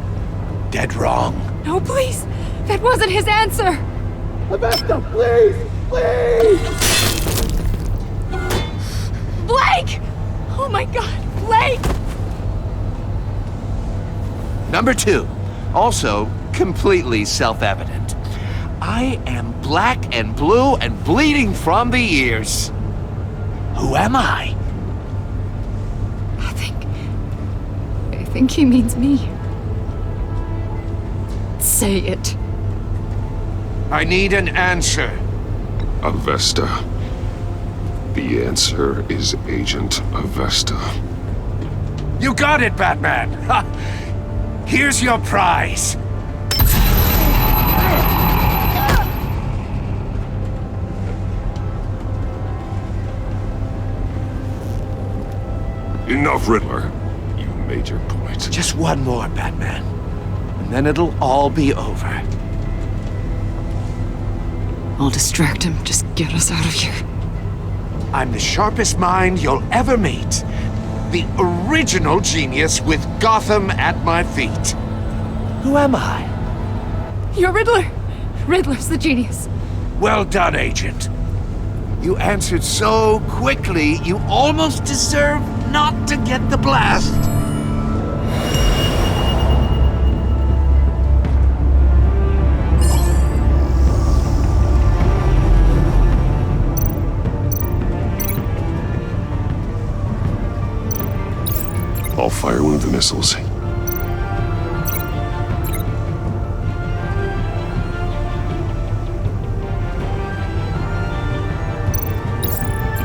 Dead wrong. No, please! That wasn't his answer! Avesta, please! Please! Blake! Oh my god, Blake! Number 2, also completely self-evident. I am black and blue and bleeding from the ears. Who am I? I think he means me. Say it. I need an answer. Avesta. The answer is Agent Avesta. You got it, Batman! Ha! Here's your prize! Enough, Riddler. You made your point. Just one more, Batman. And then it'll all be over. I'll distract him. Just get us out of here. I'm the sharpest mind you'll ever meet. The original genius with Gotham at my feet. Who am I? You're Riddler. Riddler's the genius. Well done, Agent. You answered so quickly, you almost deserve not to get the blast. I'll fire one of the missiles.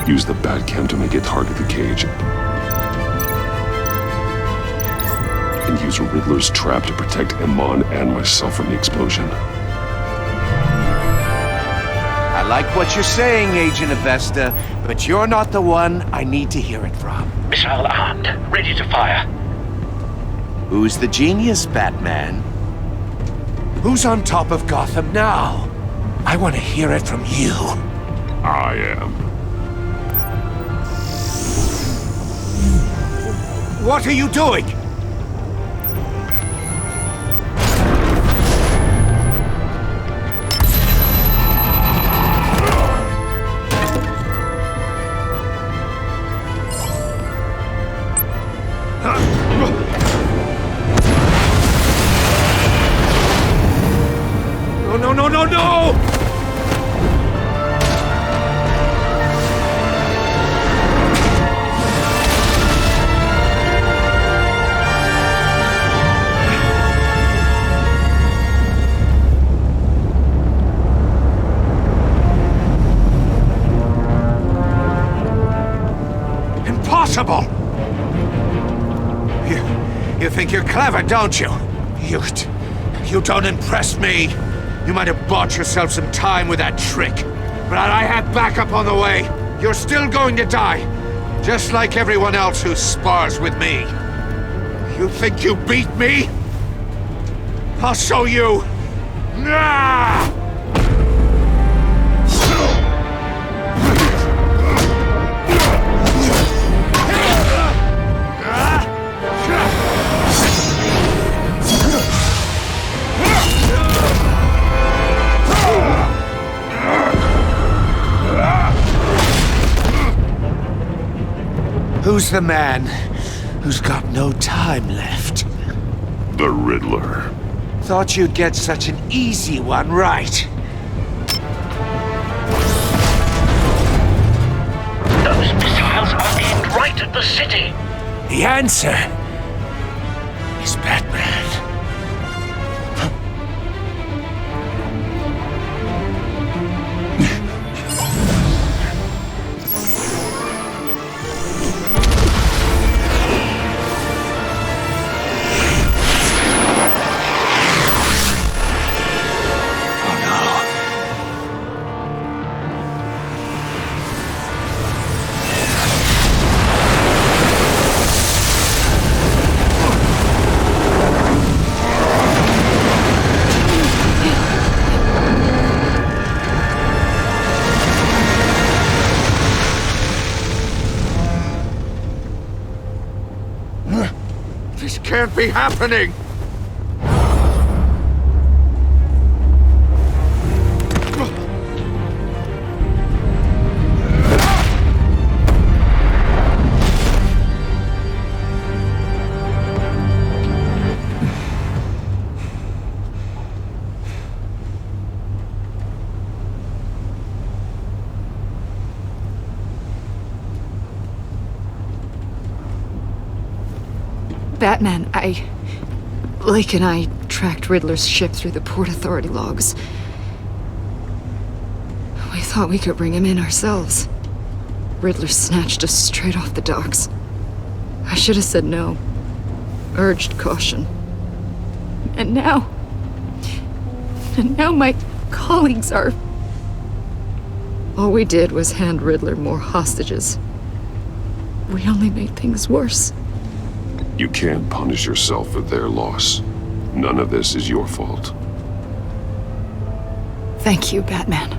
Use the Batcam to make it target the cage. And use Riddler's trap to protect Iman and myself from the explosion. I like what you're saying, Agent Avesta, but you're not the one I need to hear it from. Missile armed, ready to fire. Who's the genius, Batman? Who's on top of Gotham now? I want to hear it from you. I am. What are you doing? No! Impossible! You think you're clever, don't you? You don't impress me. You might have bought yourself some time with that trick, but I have backup on the way. You're still going to die, just like everyone else who spars with me. You think you beat me? I'll show you. Ah! Who's the man who's got no time left? The Riddler. Thought you'd get such an easy one right. Those missiles are aimed right at the city. The answer is Batman. This can't be happening! Batman, Blake and I tracked Riddler's ship through the Port Authority logs. We thought we could bring him in ourselves. Riddler snatched us straight off the docks. I should have said no. Urged caution. And now my colleagues are... All we did was hand Riddler more hostages. We only made things worse. You can't punish yourself for their loss. None of this is your fault. Thank you, Batman.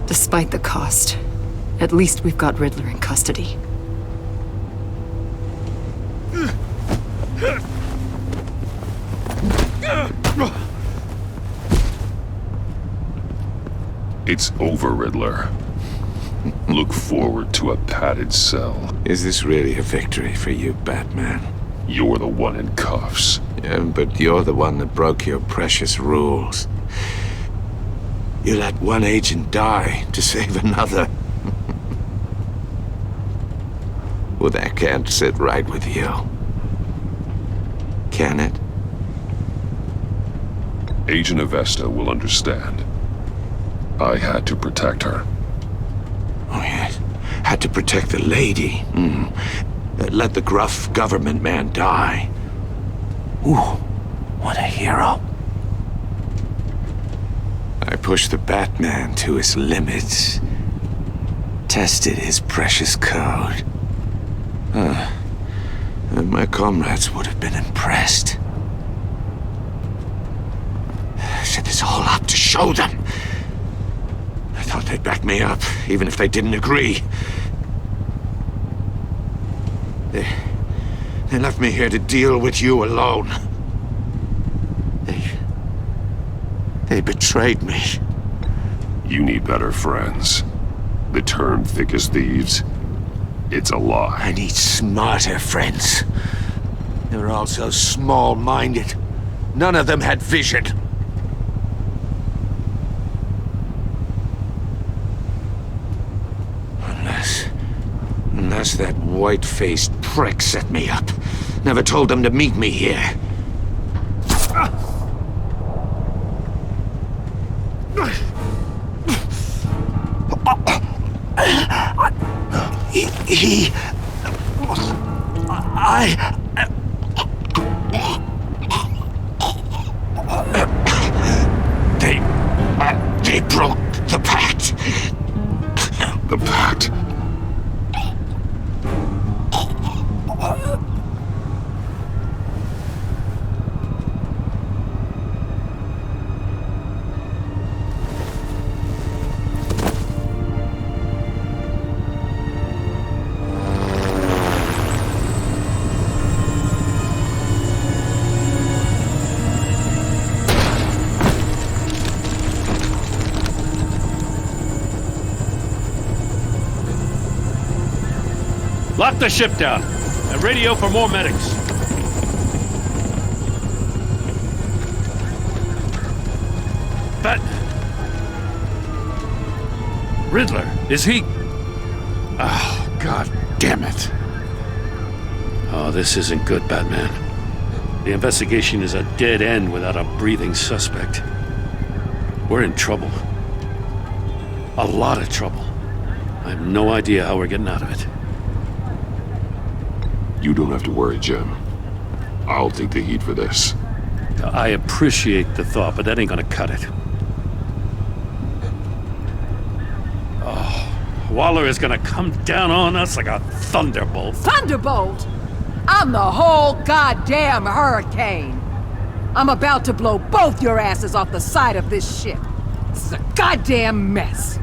Despite the cost, at least we've got Riddler in custody. It's over, Riddler. Look forward to a padded cell. Is this really a victory for you, Batman? You're the one in cuffs. Yeah, but you're the one that broke your precious rules. You let one agent die to save another. Well, that can't sit right with you. Can it? Agent Avesta will understand. I had to protect her. Oh, yes. Had to protect the lady. Let the gruff government man die. Ooh, what a hero. I pushed the Batman to his limits. Tested his precious code. And my comrades would have been impressed. Set this all up to show them. I thought they'd back me up, even if they didn't agree. They left me here to deal with you alone. They betrayed me. You need better friends. The term thick as thieves, it's a lie. I need smarter friends. They were all so small-minded. None of them had vision. Unless that white-faced prick set me up. Never told them to meet me here. They broke the pact. The pact? Lock the ship down and radio for more medics. Riddler, is he? Oh, God damn it. Oh, this isn't good, Batman. The investigation is a dead end without a breathing suspect. We're in trouble. A lot of trouble. I have no idea how we're getting out of it. You don't have to worry, Jim. I'll take the heat for this. I appreciate the thought, but that ain't gonna cut it. Oh, Waller is gonna come down on us like a thunderbolt. Thunderbolt? I'm the whole goddamn hurricane. I'm about to blow both your asses off the side of this ship. This is a goddamn mess.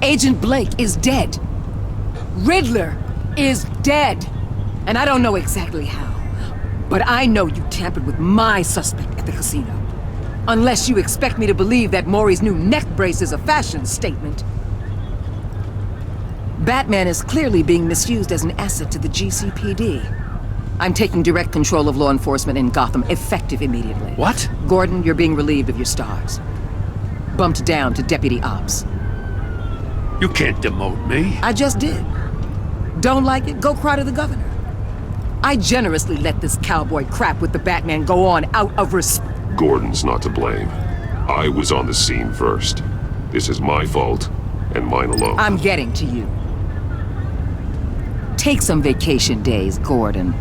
Agent Blake is dead. Riddler is dead. And I don't know exactly how. But I know you tampered with my suspect at the casino. Unless you expect me to believe that Maury's new neck brace is a fashion statement. Batman is clearly being misused as an asset to the GCPD. I'm taking direct control of law enforcement in Gotham, effective immediately. What? Gordon, you're being relieved of your stars. Bumped down to Deputy Ops. You can't demote me. I just did. Don't like it? Go cry to the governor. I generously let this cowboy crap with the Batman go on out of respect. Gordon's not to blame. I was on the scene first. This is my fault, and mine alone. I'm getting to you. Take some vacation days, Gordon.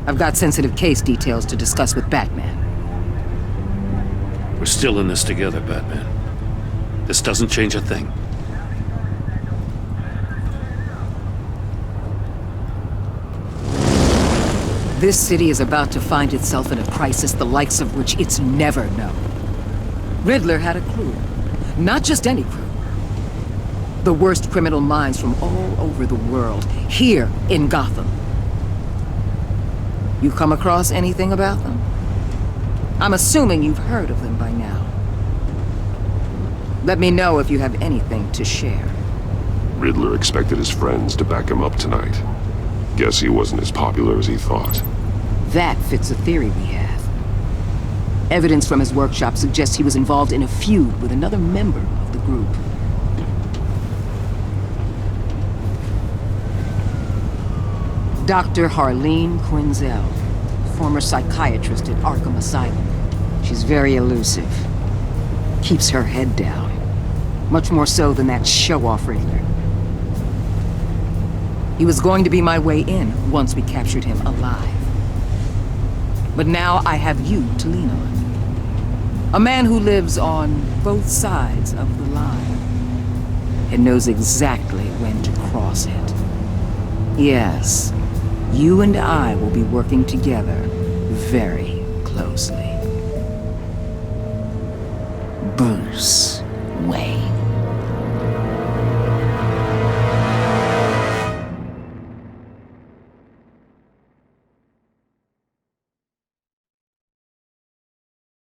I've got sensitive case details to discuss with Batman. We're still in this together, Batman. This doesn't change a thing. This city is about to find itself in a crisis the likes of which it's never known. Riddler had a clue. Not just any crew. The worst criminal minds from all over the world, here in Gotham. You come across anything about them? I'm assuming you've heard of them by now. Let me know if you have anything to share. Riddler expected his friends to back him up tonight. Guess he wasn't as popular as he thought. That fits a theory we have. Evidence from his workshop suggests he was involved in a feud with another member of the group. Dr. Harleen Quinzel, former psychiatrist at Arkham Asylum. She's very elusive. Keeps her head down. Much more so than that show-off Riddler. He was going to be my way in once we captured him alive. But now I have you to lean on. A man who lives on both sides of the line and knows exactly when to cross it. Yes, you and I will be working together very closely. Bruce Wayne.